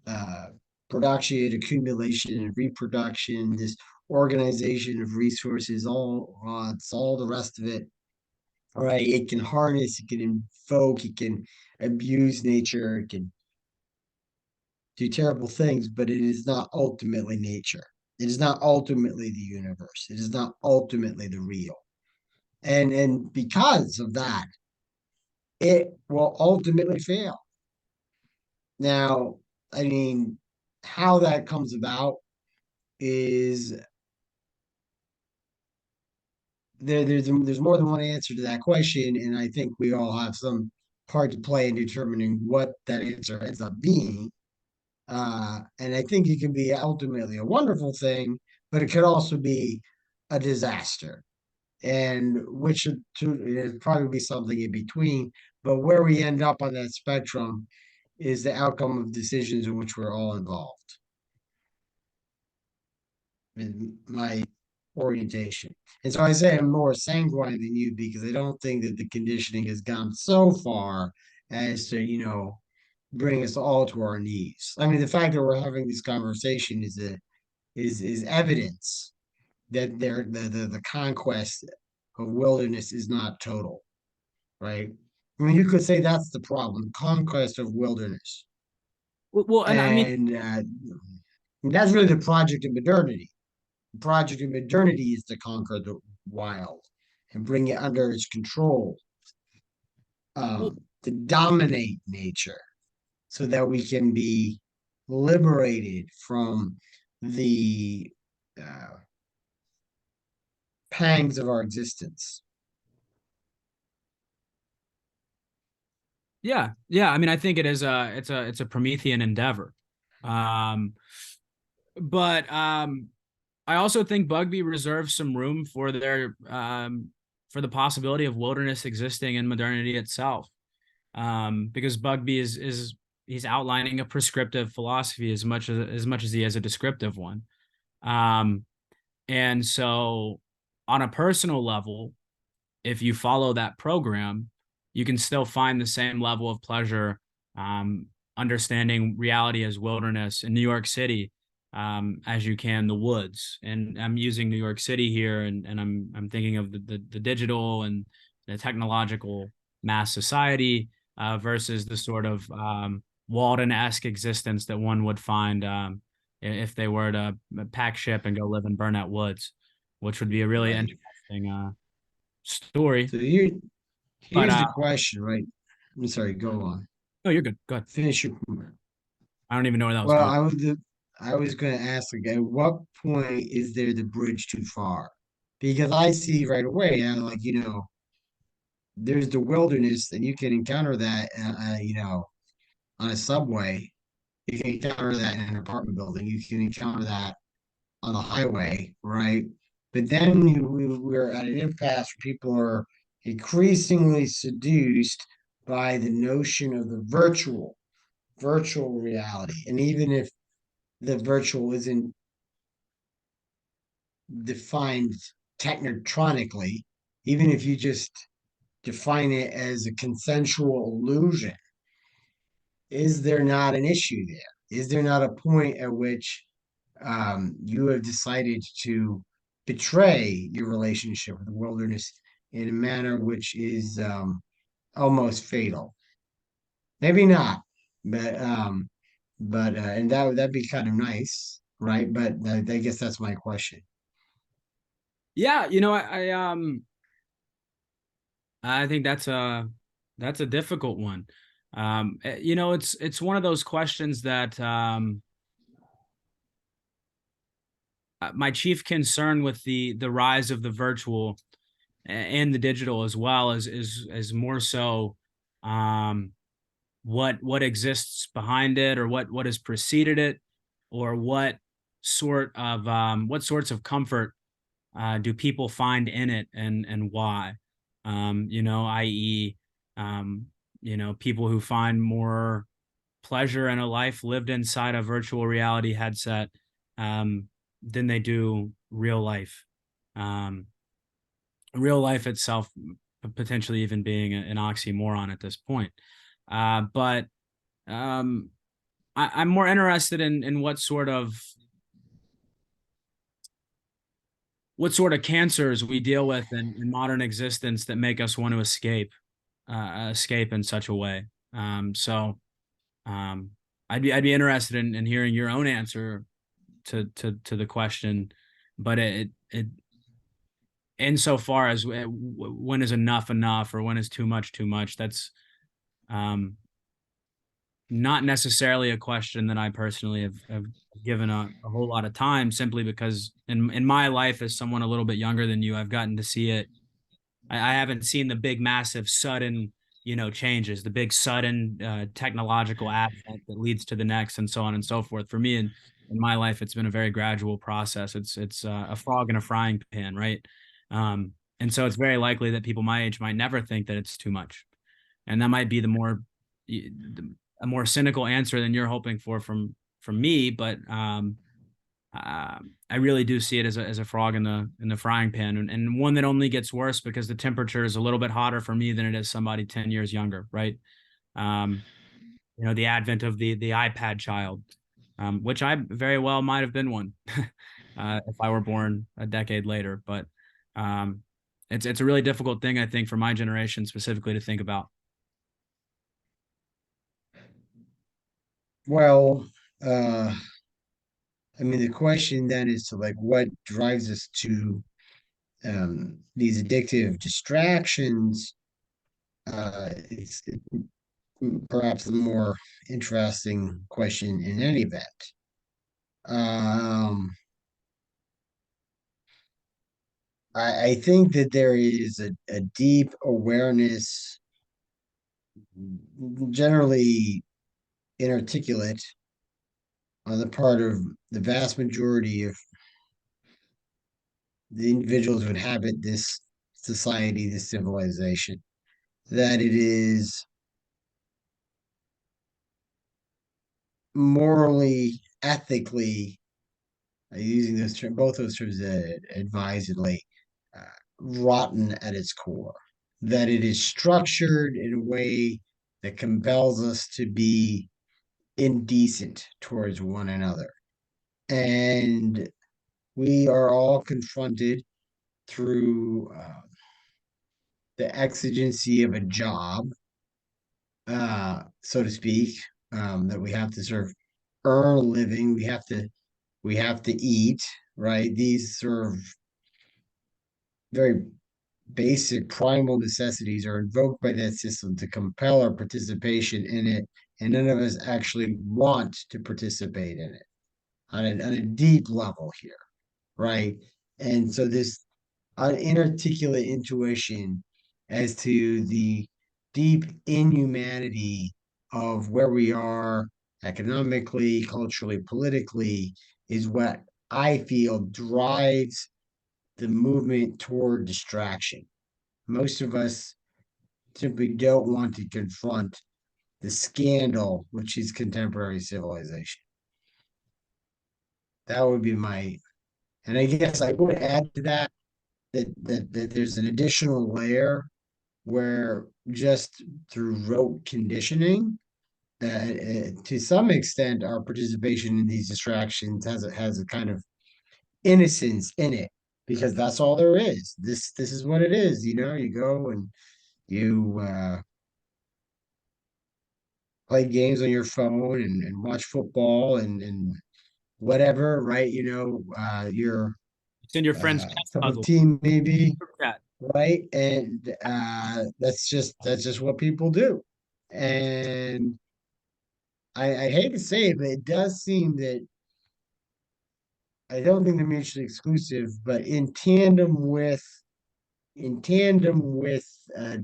uh, production, accumulation, and reproduction, this organization of resources, it's all the rest of it. All right, it can harness, it can invoke, it can abuse nature, it can do terrible things, but it is not ultimately nature. It is not ultimately the universe. It is not ultimately the real. And because of that, it will ultimately fail. Now, I mean, how that comes about is there's more than one answer to that question, and I think we all have some part to play in determining what that answer ends up being. And I think it can be ultimately a wonderful thing, but it could also be a disaster, and which it'd probably be something in between. But where we end up on that spectrum is the outcome of decisions in which we're all involved. In my orientation. And so I say I'm more sanguine than you because I don't think that the conditioning has gone so far as to, bring us all to our knees. I mean, the fact that we're having this conversation is evidence that the conquest of wilderness is not total, right? I mean, you could say that's the problem, conquest of wilderness. Well, and I mean, And that's really the project of modernity. The project of modernity is to conquer the wild and bring it under its control, well, to dominate nature so that we can be liberated from the uh, pangs of our existence. Yeah. I mean, I think it is a it's a Promethean endeavor. Um, but I also think Bugbee reserves some room for the possibility of wilderness existing in modernity itself. Because Bugbee is he's outlining a prescriptive philosophy as much as he has a descriptive one. Um, and so on a personal level, if you follow that program, you can still find the same level of pleasure, understanding reality as wilderness in New York City, as you can the woods. And I'm using New York City here, and I'm thinking of the digital and the technological mass society versus the sort of Walden-esque existence that one would find if they were to pack ship and go live in Burnet Woods, which would be a really Right. interesting story. So here, But here's the question, right? I'm sorry, go on. no, you're good. Go ahead. Finish your. I don't even know where that was Well, going. I was going to ask, like, at what point is there the bridge too far? Because I see right away, and like, there's the wilderness, and you can encounter that, on a subway. You can encounter that in an apartment building. You can encounter that on the highway, right? But then we're at an impasse where people are increasingly seduced by the notion of the virtual reality. And even if the virtual isn't defined technotronically, even if you just define it as a consensual illusion, is there not an issue there? Is there not a point at which you have decided to betray your relationship with the wilderness in a manner which is almost fatal? Maybe not, but and that'd be kind of nice, right? But I guess that's my question. Yeah, I think that's a difficult one. It's one of those questions that my chief concern with the rise of the virtual and the digital as well is more so um what exists behind it, or what has preceded it, or what sorts of comfort do people find in it, and why? I.e., um, people who find more pleasure in a life lived inside a virtual reality headset than they do real life. Um, Real life itself potentially even being an oxymoron at this point. But um, I'm more interested in what sort of cancers we deal with in modern existence that make us want to escape in such a way. So um, I'd be interested in hearing your own answer to the question, but it insofar as when is enough enough, or when is too much too much, that's um, not necessarily a question that I personally have given a whole lot of time, simply because in my life as someone a little bit younger than you, I've gotten to see it. I haven't seen the big, massive, sudden, changes, the big, sudden technological advent that leads to the next, and so on and so forth. For me, in my life, it's been a very gradual process. It's a frog in a frying pan, right? And so it's very likely that people my age might never think that it's too much, and that might be a more cynical answer than you're hoping for from me. But I really do see it as a frog in the frying pan, and one that only gets worse because the temperature is a little bit hotter for me than it is somebody 10 years younger, right? Um, the advent of the iPad child, which I very well might have been one if I were born a decade later. But um, it's a really difficult thing, I think, for my generation specifically to think about. Well, uh, I mean, the question then is to like what drives us to these addictive distractions. It's perhaps the more interesting question in any event. Um, I think that there is a deep awareness, generally inarticulate, on the part of the vast majority of the individuals who inhabit this society, this civilization, that it is morally, ethically, using those terms, both those terms advisedly, uh, rotten at its core. That it is structured in a way that compels us to be indecent towards one another. And we are all confronted through the exigency of a job, so to speak, that we have to sort of earn a living. We have to eat, right? These sort of very basic primal necessities are invoked by that system to compel our participation in it, and none of us actually want to participate in it on a deep level here, right? And so this inarticulate intuition as to the deep inhumanity of where we are economically, culturally, politically is what I feel drives the movement toward distraction. Most of us simply don't want to confront the scandal which is contemporary civilization. That would be my, and I guess I would add to that there's an additional layer where just through rote conditioning, to some extent, our participation in these distractions has a kind of innocence in it because that's all there is. This is what it is. You go and you play games on your phone and watch football and whatever, right? Your It's in your friend's chess cup of puzzle. tea maybe, Chat. right? And that's just what people do. And I hate to say it, but it does seem that I don't think they're mutually exclusive, but in tandem with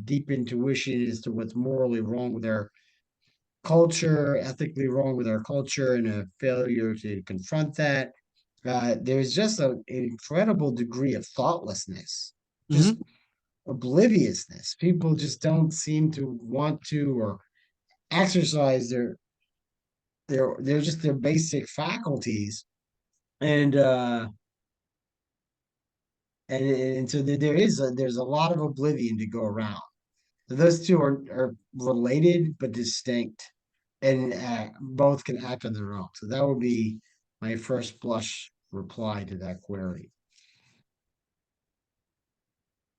deep intuition as to what's morally wrong with our culture, ethically wrong with our culture, and a failure to confront that. There's just an incredible degree of thoughtlessness, just Mm-hmm. obliviousness. People just don't seem to want to or exercise their basic faculties, and and so there's a lot of oblivion to go around. Those two are related but distinct, and both can act on their own. So that would be my first blush reply to that query.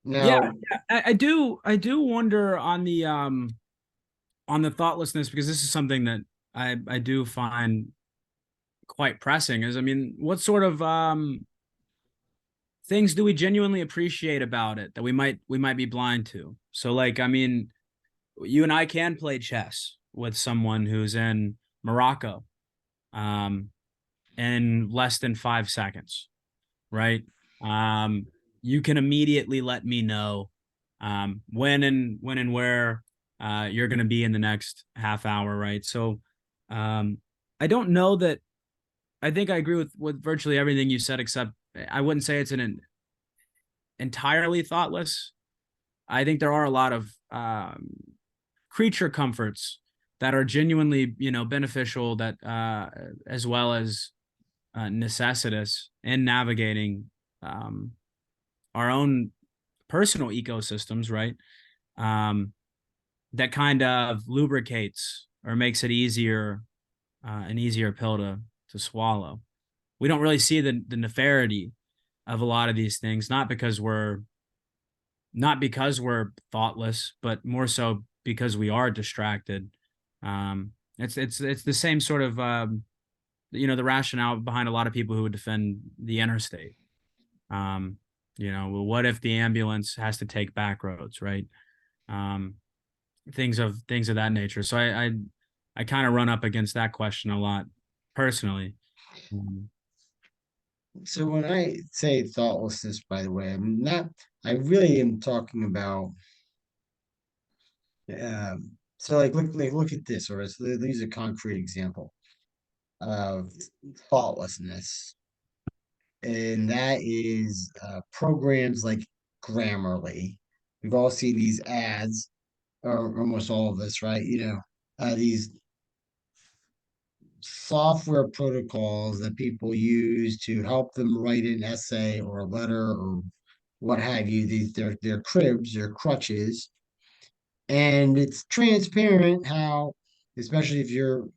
Yeah, Now, I do wonder on the thoughtlessness, because this is something that I do find quite pressing. Is, I mean, what sort of things do we genuinely appreciate about it that we might be blind to? So, like, I mean, you and I can play chess with someone who's in Morocco um in less than 5 seconds, right? Um, you can immediately let me know when and where you're going to be in the next half hour, right? So um, I don't know that. I think I agree with virtually everything you said, except I wouldn't say it's an entirely thoughtless. I think there are a lot of creature comforts that are genuinely, beneficial, that as well as necessitous in navigating um, our own personal ecosystems, right? Um, that kind of lubricates or makes it an easier pill to swallow. We don't really see the nefarity of a lot of these things, not because we're thoughtless, but more so because we are distracted. It's the same sort of the rationale behind a lot of people who would defend the interstate. Um, well, what if the ambulance has to take back roads, right? Um, things of that nature. So I kind of run up against that question a lot personally. Um, So when I say thoughtlessness, by the way, I'm not, I really am talking about, so like look at this, or let's use a concrete example of thoughtlessness. And that is programs like Grammarly. We've all seen these ads, or almost all of us, right? These software protocols that people use to help them write an essay or a letter or what have you. They're cribs, they're crutches, and it's transparent how, especially if you're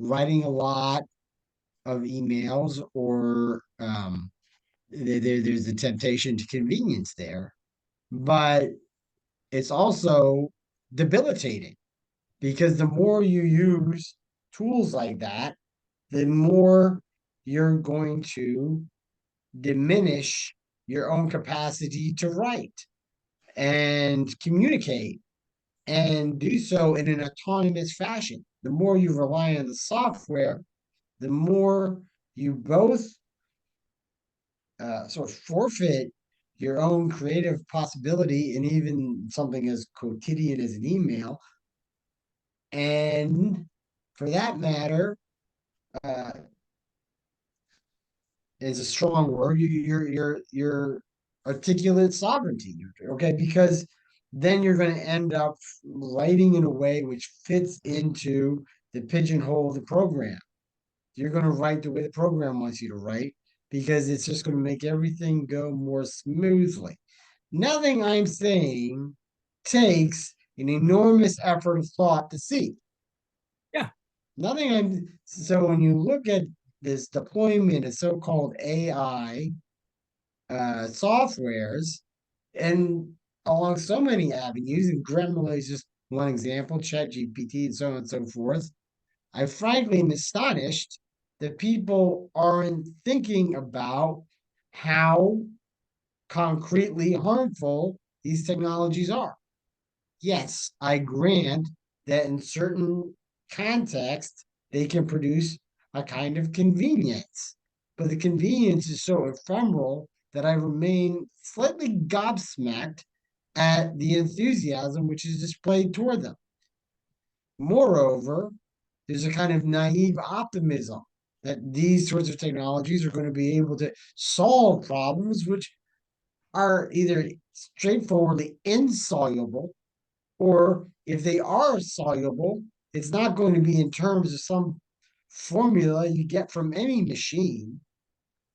writing a lot of emails or there's a temptation to convenience there, but it's also debilitating because the more you use tools like that, the more you're going to diminish your own capacity to write and communicate and do so in an autonomous fashion. The more you rely on the software, the more you both sort of forfeit your own creative possibility and even something as quotidian as an email. And for that matter, uh, is a strong word. Your articulate sovereignty. Okay, because then you're going to end up writing in a way which fits into the pigeonhole of the program. You're going to write the way the program wants you to write because it's just going to make everything go more smoothly. Nothing I'm saying takes an enormous effort of thought to see. yeah. Nothing I'm so when you look at this deployment of so-called AI softwares and along so many avenues, and Gremlin is just one example, Chat GPT and so on and so forth. I frankly am astonished that people aren't thinking about how concretely harmful these technologies are. Yes, I grant that in certain contexts, they can produce a kind of convenience, but the convenience is so ephemeral that I remain slightly gobsmacked at the enthusiasm which is displayed toward them. Moreover, there's a kind of naive optimism that these sorts of technologies are going to be able to solve problems which are either straightforwardly insoluble, or if they are soluble, it's not going to be in terms of some formula you get from any machine.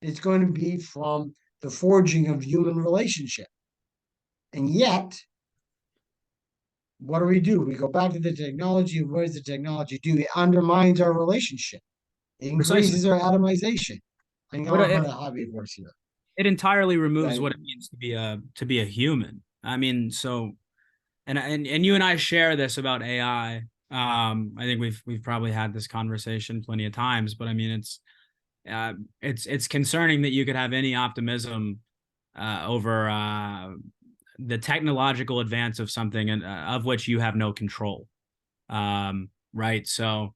It's going to be from the forging of human relationship. And yet, what do? We go back to the technology. And what does the technology do? It undermines our relationship. It Precisely. increases our atomization. I But know how it works here. it entirely removes But what it means to be a human. I mean, so and you and I share this about AI. I think we've probably had this conversation plenty of times, but I mean, it's concerning that you could have any optimism over the technological advance of something and of which you have no control. Right. So,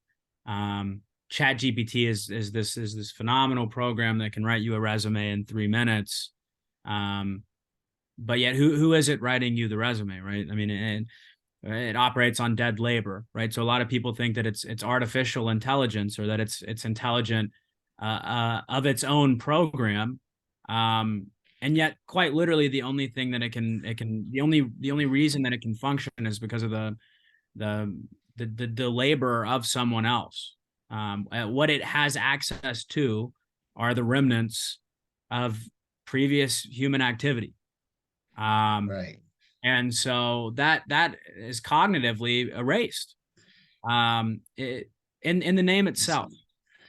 Chat GPT is this phenomenal program that can write you a resume in 3 minutes. Um, but yet, who is it writing you the resume? Right. I mean, and it operates on dead labor. Right. So a lot of people think that it's artificial intelligence or that it's intelligent of its own program. Um, and yet, quite literally, the only thing that the only reason that it can function is because of the the labor of someone else. What it has access to are the remnants of previous human activity. Um, right, and so that is cognitively erased. In the name it's, itself,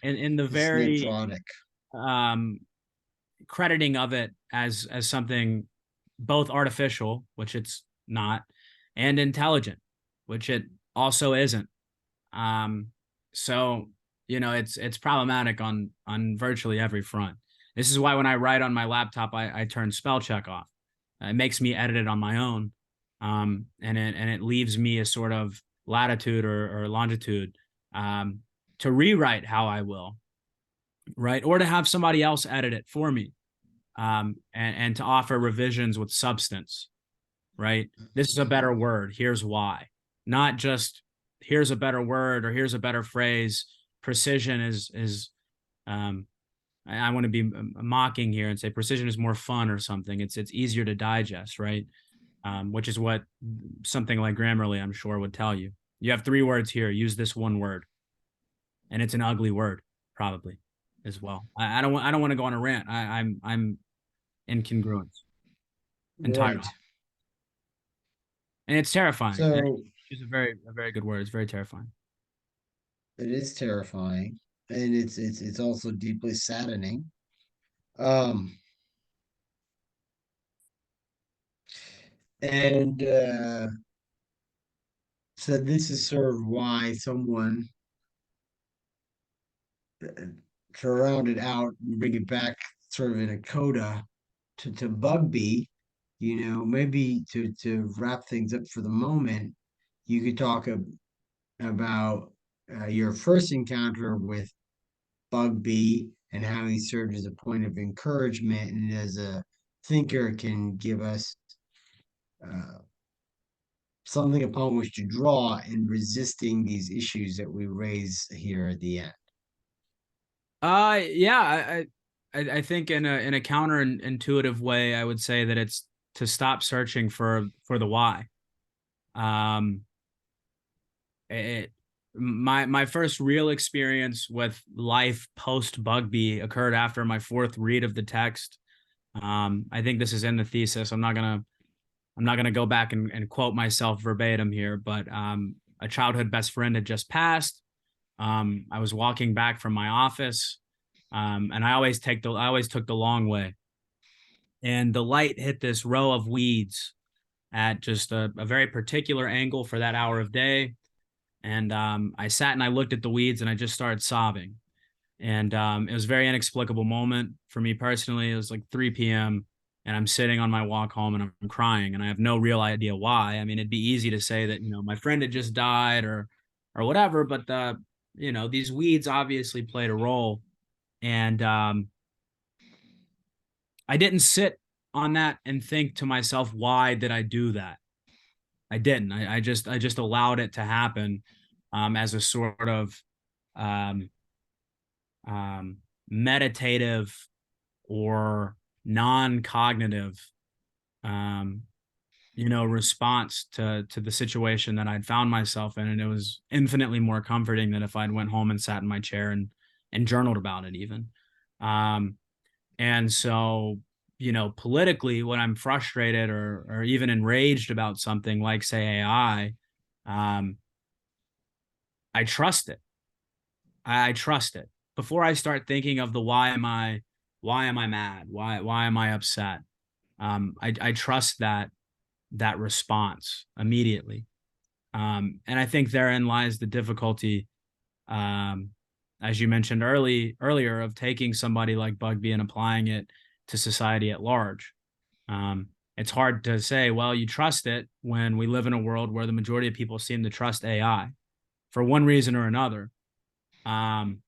in the it's very necrotic. um, crediting of it as something both artificial, which it's not, and intelligent, which it also isn't. Um, so it's problematic on virtually every front. This is why when I write on my laptop, I turn spell check off. It makes me edit it on my own. And it leaves me a sort of latitude or longitude um, to rewrite how I will, right, or to have somebody else edit it for me, and to offer revisions with substance, right? This is a better word. Here's why. Not just here's a better word or here's a better phrase. Precision is um, I want to be mocking here and say precision is more fun or something. It's easier to digest, right? Which is what something like Grammarly, I'm sure, would tell you. You have 3 words here. Use this one word, and it's an ugly word, probably, as well. I don't want to go on a rant. I'm incongruent entirely, Right. and it's terrifying. And So it's a very good word. It's very terrifying. it is terrifying, and it's also deeply saddening. Um, and so this is sort of why someone, to round it out and bring it back sort of in a coda to Bugbee, maybe to wrap things up for the moment, you could talk about your first encounter with Bugbee and how he served as a point of encouragement and as a thinker can give us uh, something upon which to draw in resisting these issues that we raise here at the end. Yeah, I think in a counterintuitive way, I would say that it's to stop searching for the why. Um, it my first real experience with life post Bugbee occurred after my fourth read of the text. I think this is in the thesis. I'm not gonna go back and quote myself verbatim here, but a childhood best friend had just passed. I was walking back from my office, and I always took the long way, and the light hit this row of weeds at just a very particular angle for that hour of day. And I sat and I looked at the weeds and I just started sobbing. And it was a very inexplicable moment for me personally. It was like 3 p.m. and I'm sitting on my walk home and I'm crying and I have no real idea why. I mean, it'd be easy to say that, my friend had just died or whatever, but these weeds obviously played a role. And I didn't sit on that and think to myself, why did I do that? I didn't. I just allowed it to happen as a sort of um, meditative or non-cognitive um, response to the situation that I'd found myself in, and it was infinitely more comforting than if I'd went home and sat in my chair and journaled about it even. Um, and so, politically, when I'm frustrated or even enraged about something like, say, AI, um, I trust it. I trust it before I start thinking of the why am I mad? Why am I upset? I trust that response immediately. And I think therein lies the difficulty, um, as you mentioned earlier, of taking somebody like Bugbee and applying it to society at large. It's hard to say, well, you trust it when we live in a world where the majority of people seem to trust AI for one reason or another. Um,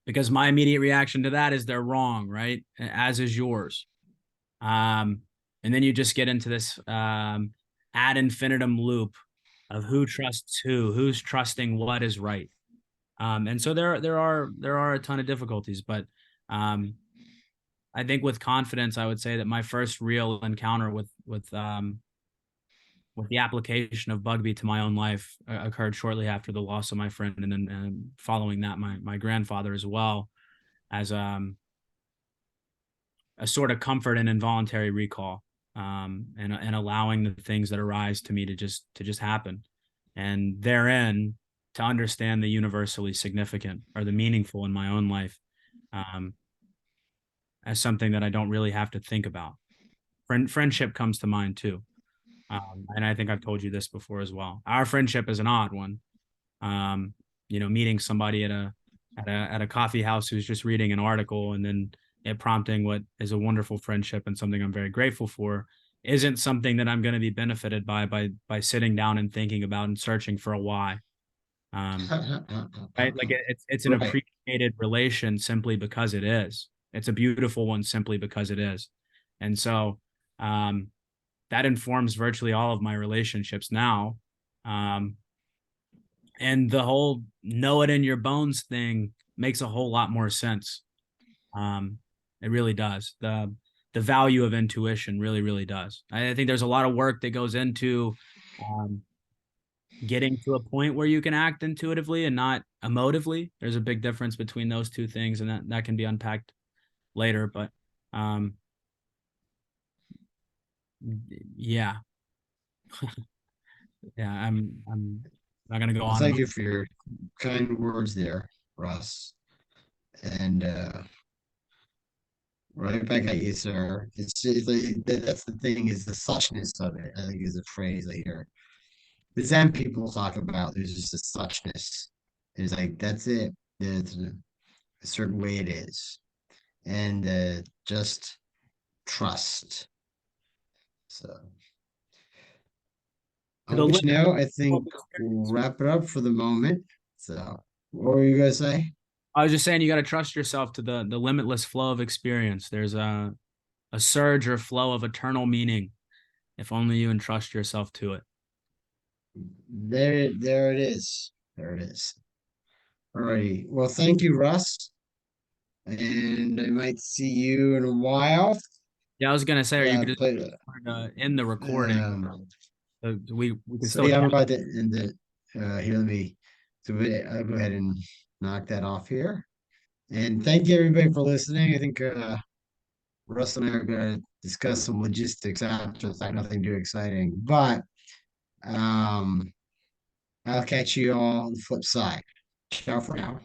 because my immediate reaction to that is they're wrong, right? As is yours. Um, and then you just get into this ad infinitum loop of who trusts who's trusting what is right. And so there are a ton of difficulties, but um, I think with confidence, I would say that my first real encounter with the application of Bugbee to my own life occurred shortly after the loss of my friend, and then following that, my grandfather as well, as a sort of comfort and involuntary recall, and allowing the things that arise to me to just happen, and therein to understand the universally significant or the meaningful in my own life, um, as something that I don't really have to think about. Friendship comes to mind too, and I think I've told you this before as well. Our friendship is an odd one. um, meeting somebody at a coffee house who's just reading an article and then it prompting what is a wonderful friendship and something I'm very grateful for isn't something that I'm going to be benefited by sitting down and thinking about and searching for a why. Um, right? Like it's an Right. appreciated relation simply because it is. It's a beautiful one simply because it is. And so um, that informs virtually all of my relationships now. Um, and the whole know it in your bones thing makes a whole lot more sense. Um, it really does. The value of intuition really, really does. I think there's a lot of work that goes into um, getting to a point where you can act intuitively and not emotively. There's a big difference between those two things, and that can be unpacked later. But um, yeah, yeah, I'm not gonna go Well, on and thank on. you for your kind words there, Russ. And right back at you, sir. It's like, that's the thing, is the suchness of it, I think, is a phrase I hear. The Zen people talk about, there's just a suchness. It's like, that's it. There's a certain way it is. And just trust. So, To on the which limit note, I of think we'll experience. wrap it up for the moment. So, what were you going to say? I was just saying you got to trust yourself to the limitless flow of experience. There's a surge or flow of eternal meaning if only you entrust yourself to it. There it is. There it is. All righty. Well, thank you, Russ. And I might see you in a while. Yeah, I was gonna say, or you could just But end the recording. We can so still yeah, I'm chat. about to end it. Here, let me. So I'll go ahead and knock that off here. And thank you everybody for listening. I think Russ and I are going to discuss some logistics after the fact. Nothing too exciting, but um, I'll catch you all on the flip side. Ciao for now.